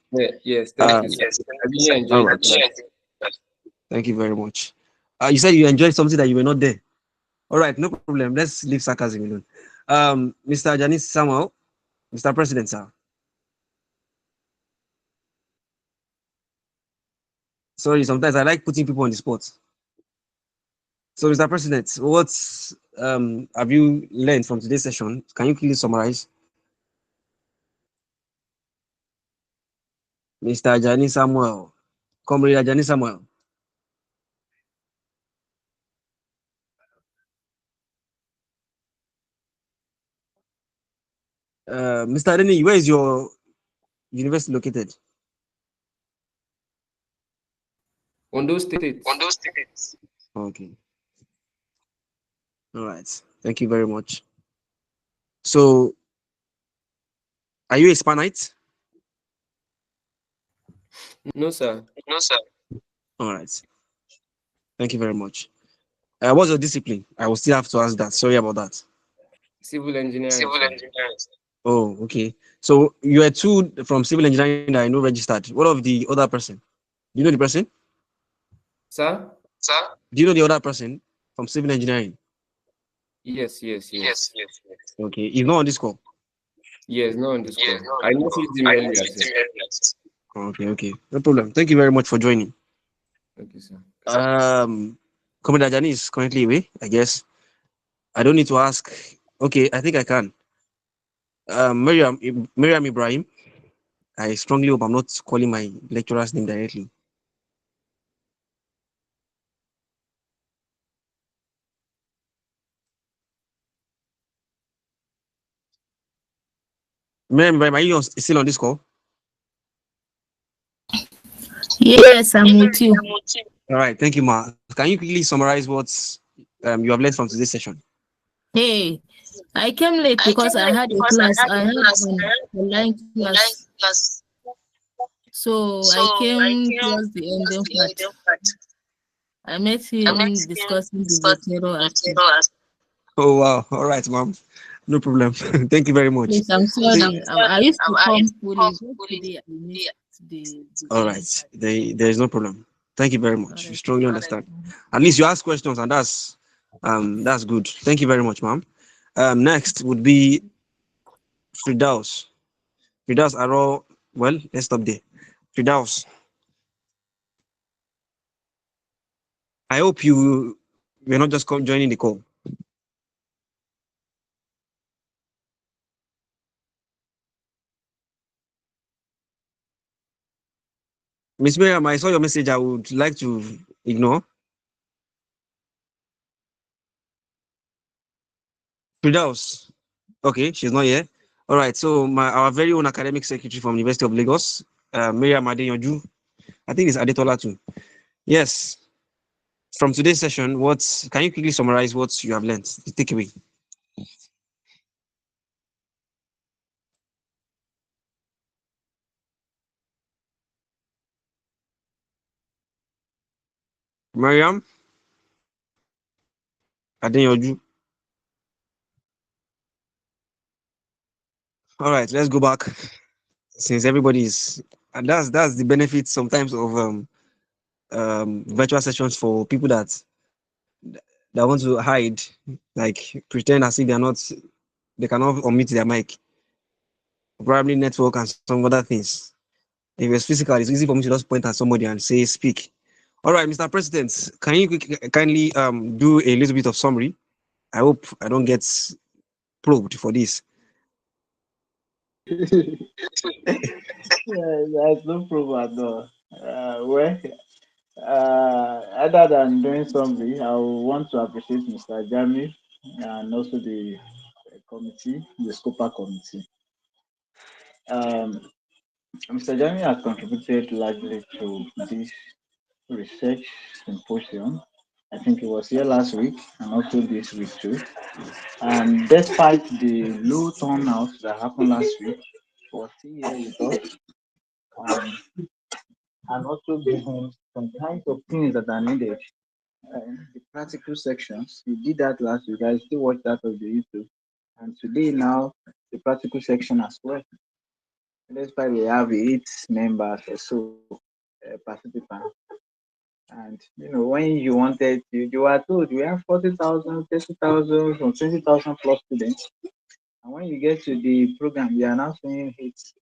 Yes, thank you, sir. I really All enjoyed right. the class. Thank you very much. You said you enjoyed something that you were not there. All right, no problem. Let's leave sarcasm alone. Mr. Janice Samuel, Mr. President, sir. Sorry, sometimes I like putting people on the spot. So, Mr. President, what have you learned from today's session? Can you please summarize? Mr. Janice Samuel, Comrade Janice Samuel. Mr. Adeni, where is your university located? Ondo State. Okay. All right. Thank you very much. So, are you a Spanite? No, sir. All right. Thank you very much. What's your discipline? I will still have to ask that. Sorry about that. Civil engineering, sir. Oh, okay. So you are two from civil engineering that I know registered. What of the other person? Do you know the person? Sir? Do you know the other person from civil engineering? Yes. Okay. He's not on this call. Yes, no on this call. I messaged him earlier, sir. Okay. No problem. Thank you very much for joining. Okay, sir. Commander Ajani is currently away, I guess. I don't need to ask. Okay, I think I can. Miriam Ibrahim. I strongly hope I'm not calling my lecturer's name directly. Miriam Ibrahim, are you still on this call? Yes, I'm with you. All right, thank you, Ma. Can you quickly summarize what you have learned from today's session? Hey, I came late because I had a class. I had an online class. So I came towards the ending part. I met him discussing the Zotero aspect. Oh, wow. All right, Mom. No problem. Thank you very much. Please, I'm sorry. I used to come fully. Today I missed the All right. There is no problem. Thank you very much. We strongly understand. At least you ask questions, and that's good. Thank you very much, ma'am. Next would be Fridaus. Fridaus are all well. Let's stop there. Fridaus, I hope you're not just joining the call. Miss Miriam, I saw your message. I would like to ignore. Fridaus. Okay, she's not here. All right. So our very own academic secretary from University of Lagos, Miriam Adeyanju. I think it's Adetola too. Yes. From today's session, can you quickly summarize what you have learned? The takeaway. Mariam, Adeyanju. All right, let's go back since everybody is, and that's the benefit sometimes of virtual sessions for people that want to hide, like pretend as if they cannot unmute their mic, probably network and some other things. If it's physical, it's easy for me to just point at somebody and say speak. All right, Mr. President, can you kindly do a little bit of summary? I hope I don't get probed for this. Yeah, there's no problem at all. Well, other than doing something, I want to appreciate Mr. Jamiu and also the committee, the SCOPER committee. Um, Mr. Jamiu has contributed largely to this research symposium. I think it was here last week and also this week too. And despite the low turnout that happened last week, he was still here with us and also giving some kinds of things that are needed. The practical sections, we did that last week. I still watch that on the YouTube. And today now, the practical section as well. Despite we have 8 members or so participants. And when you wanted, you are told we have 40,000, 30,000, from 20,000 plus students. And when you get to the program, you are now saying it's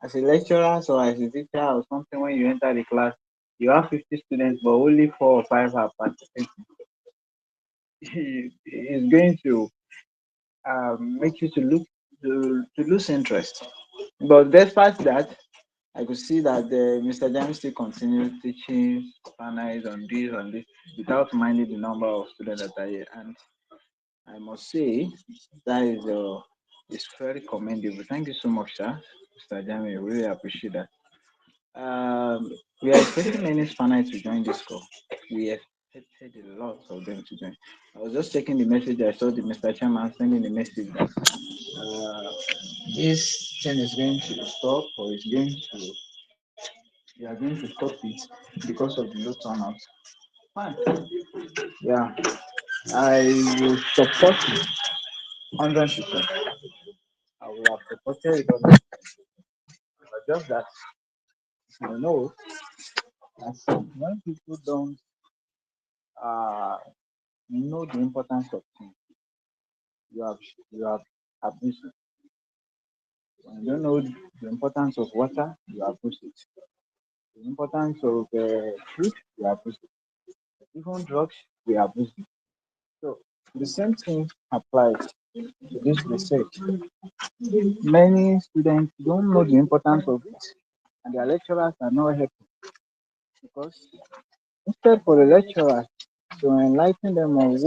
as a lecturer or as a teacher or something. When you enter the class, you have 50 students, but only 4 or 5 are participating. It's going to make you to look to lose interest. But despite that, I could see that Mr. James still continues teaching Spanish on this without minding the number of students that are here. And I must say that is very commendable. Thank you so much, sir, Mr. Jami. Really appreciate that. We are expecting many Spanish to join this call. We expected a lot of them to join. I was just checking the message. I saw the Mr. Chairman sending a message that this thing is going to stop or is going to we are going to stop it because of the low turnout. Fine. Yeah, I will support it 100%. I will have supported it 100%. But just that I know that when people don't uh, know the importance of things, you have abused it. When you don't know the importance of water, you abuse it. The importance of fruit, you abuse it. Even drugs, we abuse it. So the same thing applies to this research. Many students don't know the importance of it, and their lecturers are not helping because instead for the lecturers to enlighten them on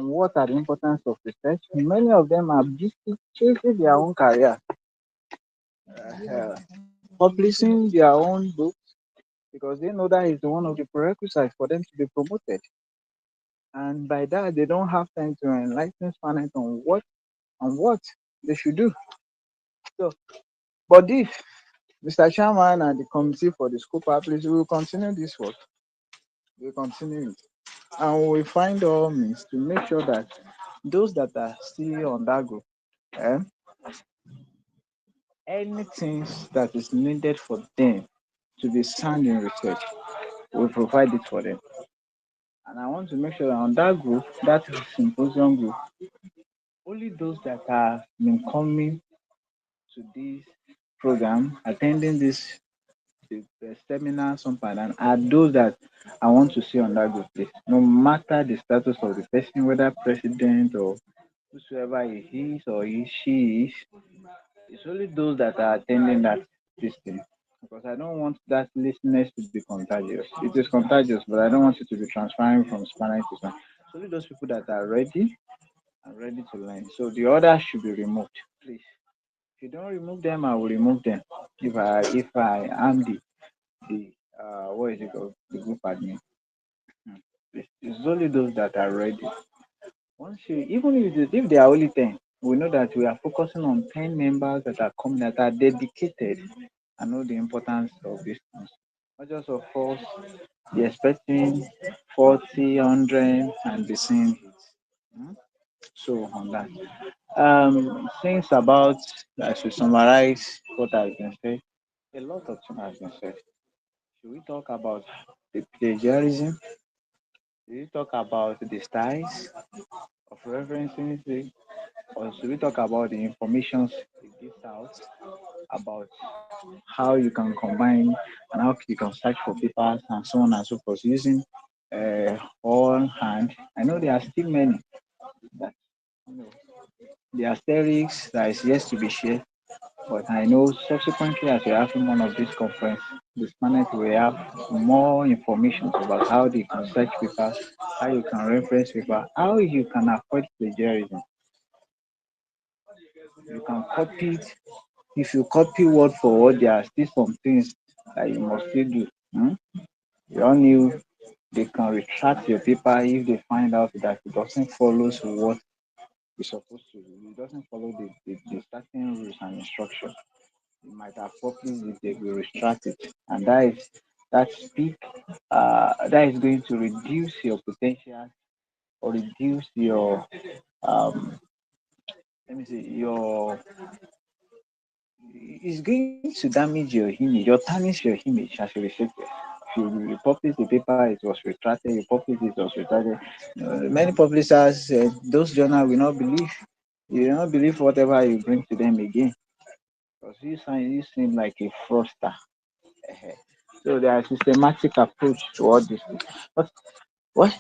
what are the importance of research, many of them are busy chasing their own career, publishing their own books because they know that is one of the prerequisites for them to be promoted. And by that, they don't have time to enlighten students on what they should do. So, but this Mr. Chairman and the committee for the school please, we will continue this work. We will continue it. And we will find all means to make sure that those that are still on that group, eh, anything that is needed for them to be sound in research, we provide it for them. And I want to make sure that on that group, that symposium group, only those that have been coming to this program, attending this the seminar, something like that, are those that I want to see on that group list. No matter the status of the person, whether president or whosoever he is or she is, it's only those that are attending that this thing. Because I don't want that listeners to be contagious. It is contagious, but I don't want it to be transferring from Spanish to Spanish. It's only those people that are ready and ready to learn. So the others should be removed, please. If you don't remove them, I will remove them. If I am the what is it called? The group admin. Hmm. It's only those that are ready. Once you even if they are only 10, we know that we are focusing on 10 members that are coming that are dedicated and know the importance of this things. Not just of course be expecting 40, 100, and be seeing it. Hmm? So on that. Things about, I should summarize what has been said. A lot of things has been said. Should we talk about the plagiarism? Should we talk about the styles of referencing it? Or should we talk about the information it gives out about how you can combine and how you can search for papers and so on and so forth using all hand? I know there are still many that you know the asterisks that is yet to be shared. But I know subsequently, as we're having one of these conference, this planet will have more information about how they can search papers, how you can reference paper, how you can avoid plagiarism. You can copy it. If you copy word for word, there are still some things that you must still do. Hmm? You all knew they can retract your paper if they find out that it doesn't follow what it's supposed to do. It doesn't follow the certain rules and instructions. You might have copies if they will retract it, and that speak that is going to reduce your potential or reduce your let me see your it's going to damage your image or tarnish your image as a researcher. If you publish the paper, it was retracted. You publish it was retracted. Many publishers, those journals will not believe. You will not believe whatever you bring to them again because you seem like a fraudster. So there are systematic approach to all this. But what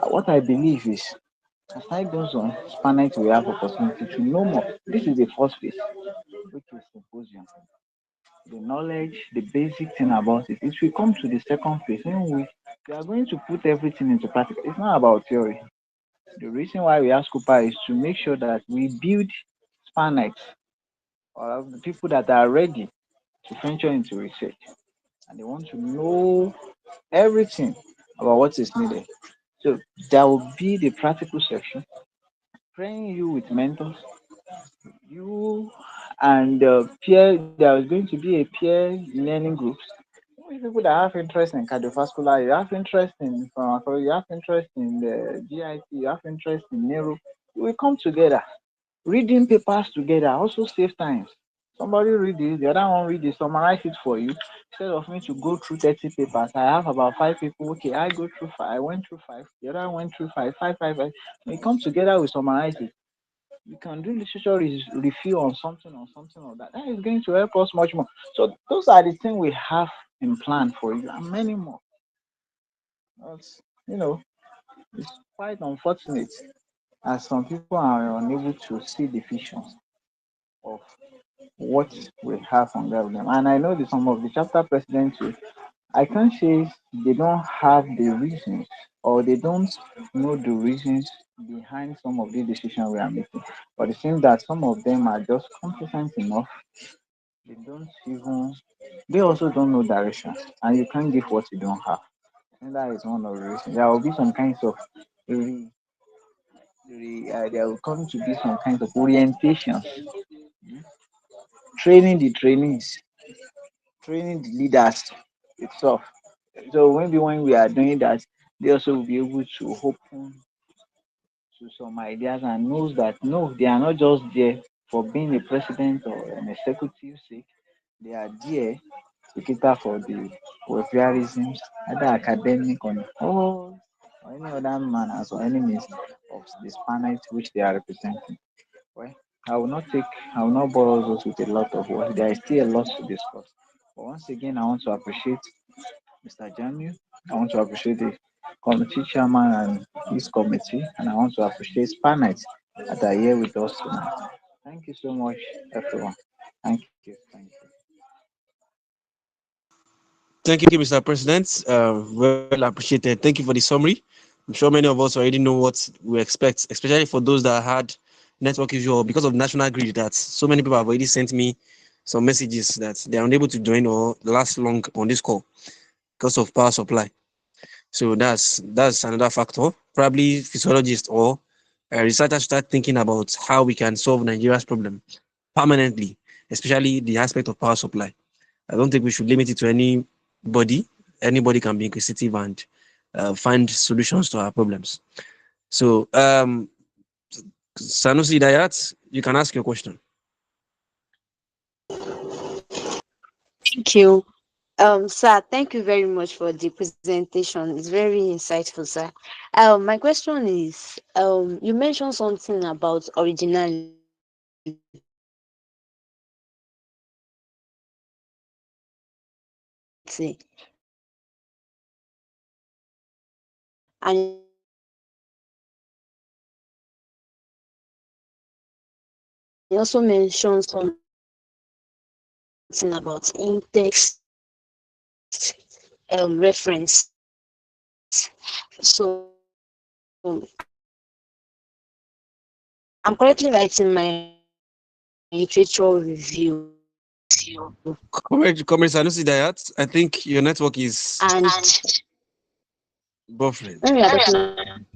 what I believe is, as time goes on, Spanite will have opportunity to know more. This is the first phase, which is symposium. The knowledge, the basic thing about it. It will come to the second phase in which we are going to put everything into practice. It's not about theory. The reason why we have SCOPER is to make sure that we build Spanites or the people that are ready to venture into research and they want to know everything about what is needed. So there will be the practical section, training you with mentors, you and peer. There is going to be a peer learning groups. People that have interest in cardiovascular, you have interest in pharmacology, you have interest in the GIT, you have interest in neuro. We come together. Reading papers together also save time. Somebody read it, the other one read it, summarize it for you. Instead of me to go through 30 papers, I have about five people. Okay, I go through five, I went through five, the other went through five, five. We come together, we summarize it. We can do literature review on something or that. That is going to help us much more. So those are the things we have in plan for you and many more. That's, it's quite unfortunate as some people are unable to see the visions of what we have on them. And I know that some of the chapter presidents, I can't say they don't have the reasons or they don't know the reasons behind some of the decisions we are making. But it seems that some of them are just competent enough. They don't even, they also don't know direction. And you can't give what you don't have. And that is one of the reasons. There will be some kinds of, there will come to be some kinds of orientation, training the trainees, training the leaders itself. So maybe when we are doing that, they also will be able to open to some ideas and knows that no, they are not just there for being a president or an executive sake. They are there to cater for the welfareisms, either academic or any other manners or any means of the Spanish which they are representing. Well, I will not take, I will not bore us with a lot of work. There is still a lot to discuss. But once again, I want to appreciate Mr. Jamiu. I want to appreciate the committee chairman and his committee, and I want to appreciate Spanite that are here with us tonight. Thank you so much, everyone. Thank you. Thank you. Thank you, Mr. President. Well appreciated. Thank you for the summary. I'm sure many of us already know what we expect, especially for those that had network issue or because of national grid that so many people have already sent me some messages that they are unable to join or last long on this call because of power supply. So that's another factor. Probably physiologists or researchers start thinking about how we can solve Nigeria's problem permanently, especially the aspect of power supply. I don't think we should limit it to anybody. anybody can be inquisitive and find solutions to our problems. So, Sanusi Dayat, you can ask your question. Thank you. Sir, thank you very much for the presentation. It's very insightful, sir. My question is, you mentioned something about originality. And you also mentioned something about in-text reference. So I'm currently writing my literature review. Comrade Sanusi Dayat, I think your network is And buffering. when we are talking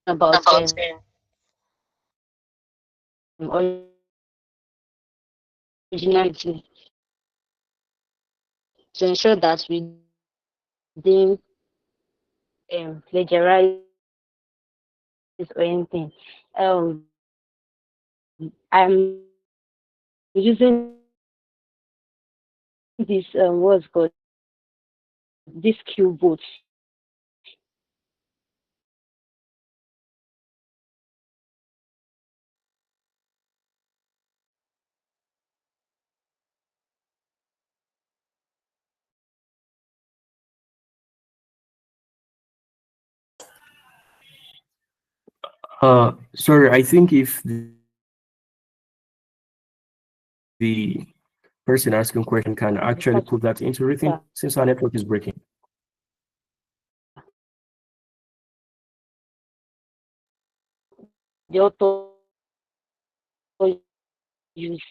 about originality, to ensure that we didn't plagiarize or anything, I'm using this what's called this Q boat. Sorry, I think if the person asking question can actually put that into written, since our network is breaking. The author use.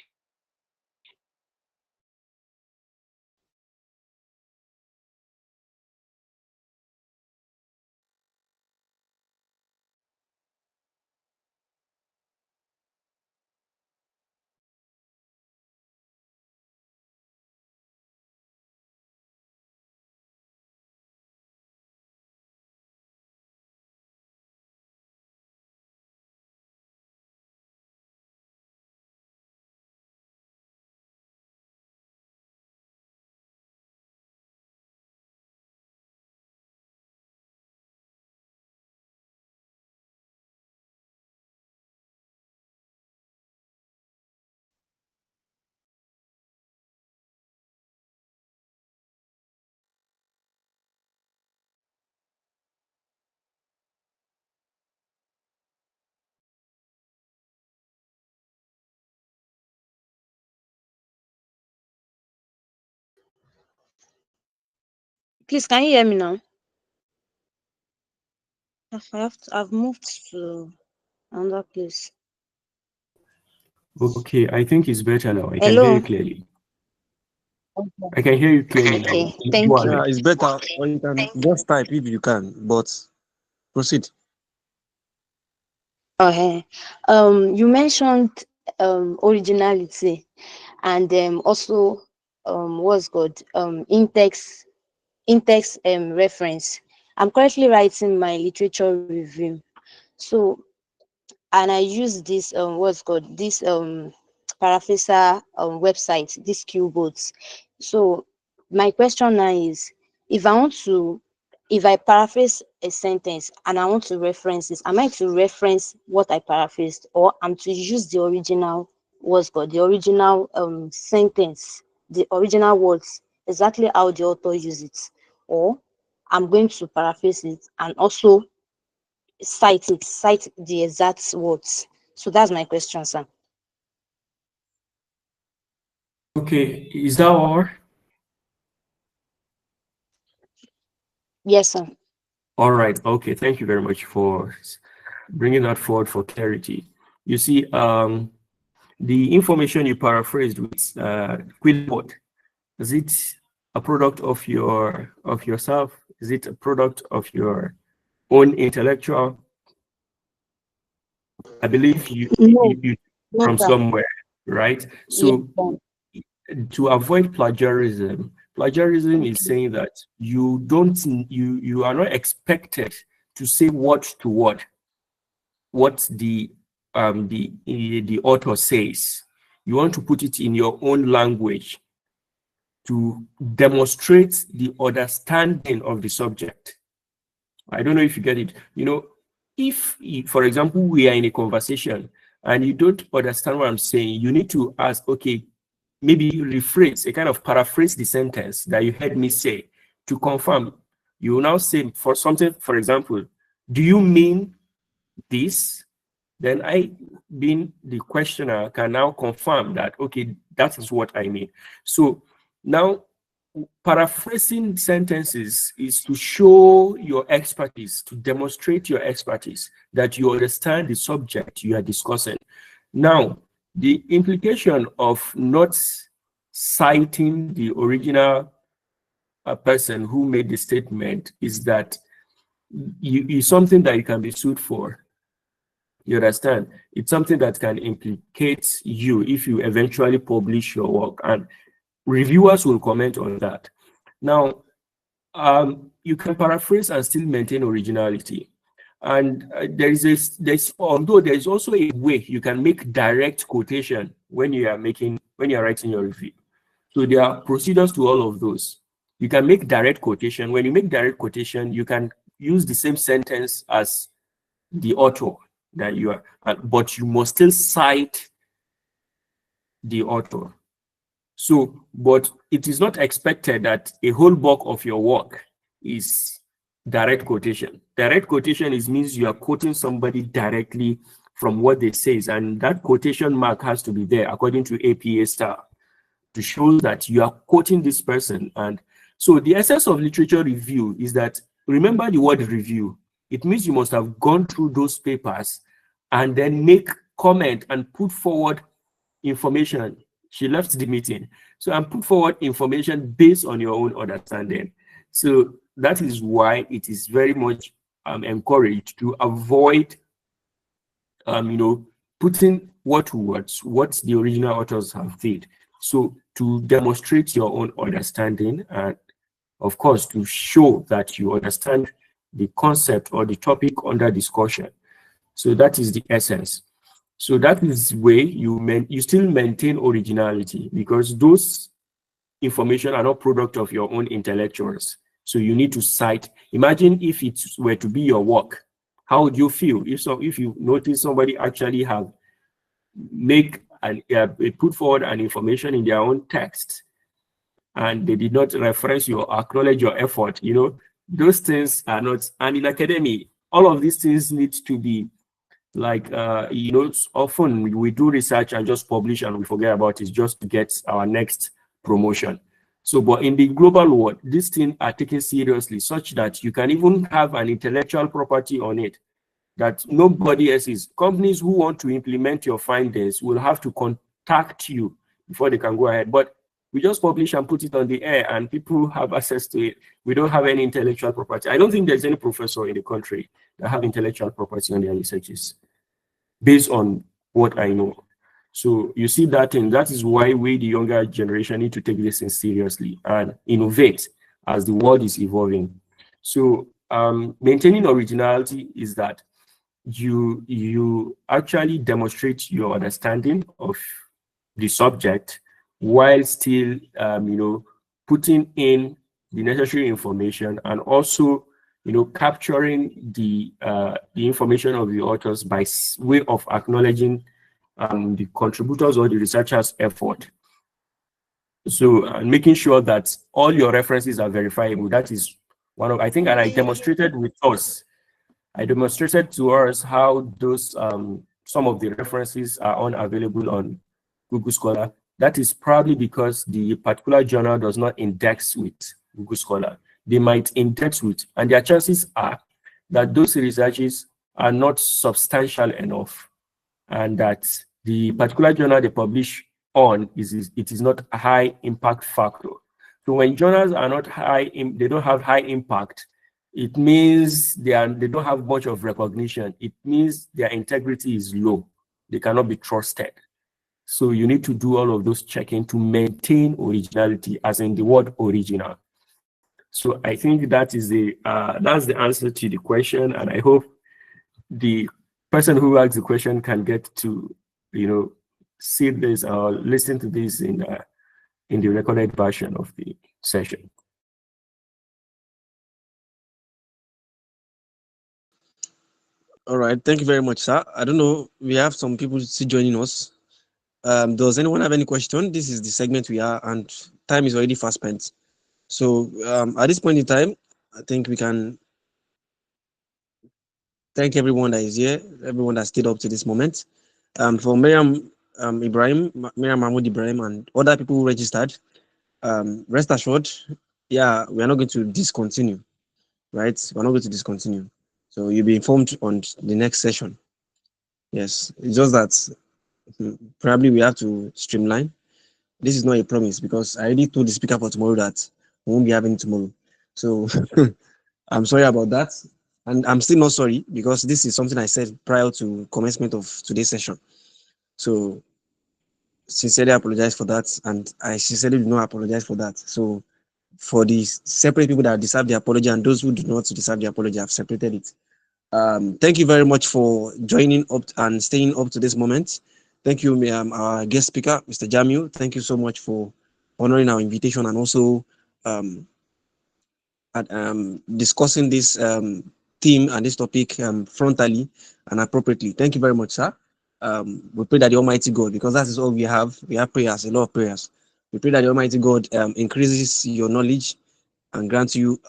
Please, can you hear me now? I've moved to another place. Okay, I think it's better now. I can Hello. hear you clearly. I can hear you clearly now. Okay, thank Go you. ahead. Yeah, it's better. Or you can just type if you can, but proceed. Okay. You mentioned originality and also what's good in-text reference. I'm currently writing my literature review. So, and I use this what's called this paraphraser website, this Qboats. So my question now is, if I paraphrase a sentence and I want to reference this, am I to reference what I paraphrased, or I'm to use the original what's called the original sentence, the original words, exactly how the author used it, or I'm going to paraphrase it and also cite the exact words. So that's my question, sir. Okay, is that all? Yes, sir. All right. Okay, thank you very much for bringing that forward for clarity. You see, the information you paraphrased with Quillbot, is it a product of yourself? Is it a product of your own intellectual? I believe you No, no, from sir. somewhere, right? Yes, So sir. to avoid plagiarism, Plagiarism is saying that you are not expected to say word to word what the author says. You want to put it in your own language to demonstrate the understanding of the subject. I don't know if you get it. You know, if, for example, we are in a conversation and you don't understand what I'm saying, you need to ask, okay, maybe rephrase, a kind of paraphrase the sentence that you heard me say to confirm. You will now say for something, for example, do you mean this? Then I, being the questioner, can now confirm that, okay, that is what I mean. So now paraphrasing sentences is to show your expertise, to demonstrate your expertise, that you understand the subject you are discussing. Now, the implication of not citing the original person who made the statement is that it's something that you can be sued for. You understand? It's something that can implicate you if you eventually publish your work, and reviewers will comment on that. Now, you can paraphrase and still maintain originality. And although there is also a way you can make direct quotation when you are writing your review. So there are procedures to all of those. You can make direct quotation. When you make direct quotation, you can use the same sentence as the author that you are, but you must still cite the author. So, but it is not expected that a whole bulk of your work is direct quotation. Direct quotation means you are quoting somebody directly from what they say, and that quotation mark has to be there according to APA star to show that you are quoting this person. And so the essence of literature review is that, remember the word review, it means you must have gone through those papers and then make comment and put forward information. She left the meeting. So I'm put forward information based on your own understanding. So that is why it is very much encouraged to avoid, putting word to words what the original authors have said. So to demonstrate your own understanding, and of course to show that you understand the concept or the topic under discussion. So that is the essence. So that is where you still maintain originality, because those information are not product of your own intellectuals. So you need to cite. Imagine if it were to be your work, how would you feel if you notice somebody actually have put forward an information in their own text and they did not reference you or acknowledge your effort? Those things are not. And in academy, all of these things need to be like, often we do research and just publish and we forget about it just to get our next promotion. So, but in the global world, these things are taken seriously, such that you can even have an intellectual property on it that nobody else is. Companies who want to implement your findings will have to contact you before they can go ahead. But we just publish and put it on the air and people have access to it. We don't have any intellectual property. I don't think there's any professor in the country that have intellectual property on their researches, based on what I know. So you see that thing. That is why we, the younger generation, need to take this thing seriously and innovate as the world is evolving. So maintaining originality is that you actually demonstrate your understanding of the subject while still putting in the necessary information, and also capturing the information of the authors by way of acknowledging the contributors or the researchers' effort. So making sure that all your references are verifiable. That is one of, I think, and I demonstrated to us how those some of the references are unavailable on Google Scholar. That is probably because the particular journal does not index with Google Scholar. They might index with, and their chances are that those researches are not substantial enough, and that the particular journal they publish on is not a high impact factor. So when journals are not high, they don't have high impact, it means they don't have much of recognition. It means their integrity is low. They cannot be trusted. So you need to do all of those checking to maintain originality, as in the word original. So I think that is that's the answer to the question, and I hope the person who asked the question can get to, see this or listen to this in the recorded version of the session. All right, thank you very much, sir. I don't know, we have some people still joining us. Does anyone have any question? This is the segment we are, and time is already fast spent. So at this point in time, I think we can thank everyone that is here, everyone that stayed up to this moment. For Miriam Ibrahim, Miriam Mahmoud Ibrahim, and other people who registered, rest assured, yeah, we are not going to discontinue, right? We're not going to discontinue. So you'll be informed on the next session. Yes, it's just that probably we have to streamline. This is not a promise because I already told the speaker for tomorrow that we won't be having tomorrow. So I'm sorry about that. And I'm still not sorry because this is something I said prior to commencement of today's session. So sincerely apologize for that. And I sincerely do not apologize for that. So for the separate people that deserve the apology and those who do not deserve the apology, I've separated it. Thank you very much for joining up and staying up to this moment. Thank you, our guest speaker, Mr. Jamiu. Thank you so much for honoring our invitation and also discussing this theme and this topic frontally and appropriately. Thank you very much, sir. We pray that the Almighty God, because that is all we have prayers, a lot of prayers. We pray that the Almighty God increases your knowledge and grants you,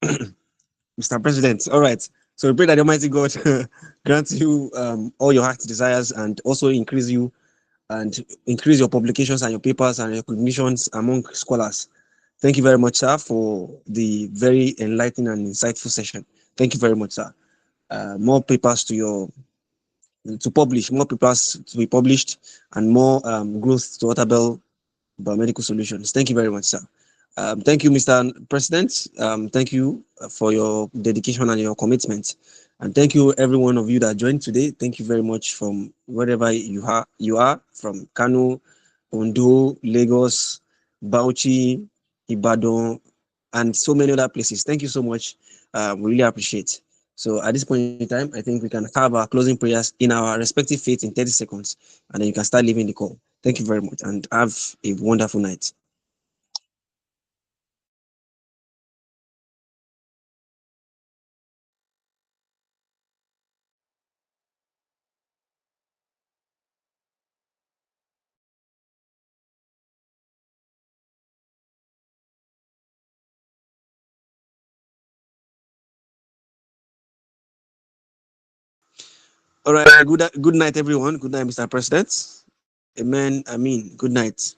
Mr. President. All right. So we pray that the Almighty God grants you all your heart's desires and also increase you and increase your publications and your papers and recognitions among scholars. Thank you very much, sir, for the very enlightening and insightful session. Thank you very much, sir. More papers to publish, more papers to be published, and more growth to Waterbell Biomedical Solutions. Thank you very much, sir. Thank you, Mr. President. Thank you for your dedication and your commitment. And thank you, every one of you that joined today. Thank you very much from wherever you are from Kano, Ondo, Lagos, Bauchi, Ibadan, and so many other places. Thank you so much. We really appreciate. So at this point in time, I think we can have our closing prayers in our respective faith in 30 seconds, and then you can start leaving the call. Thank you very much, and have a wonderful night. All right. Good night, everyone. Good night, Mr. President. Amen. I mean, good night.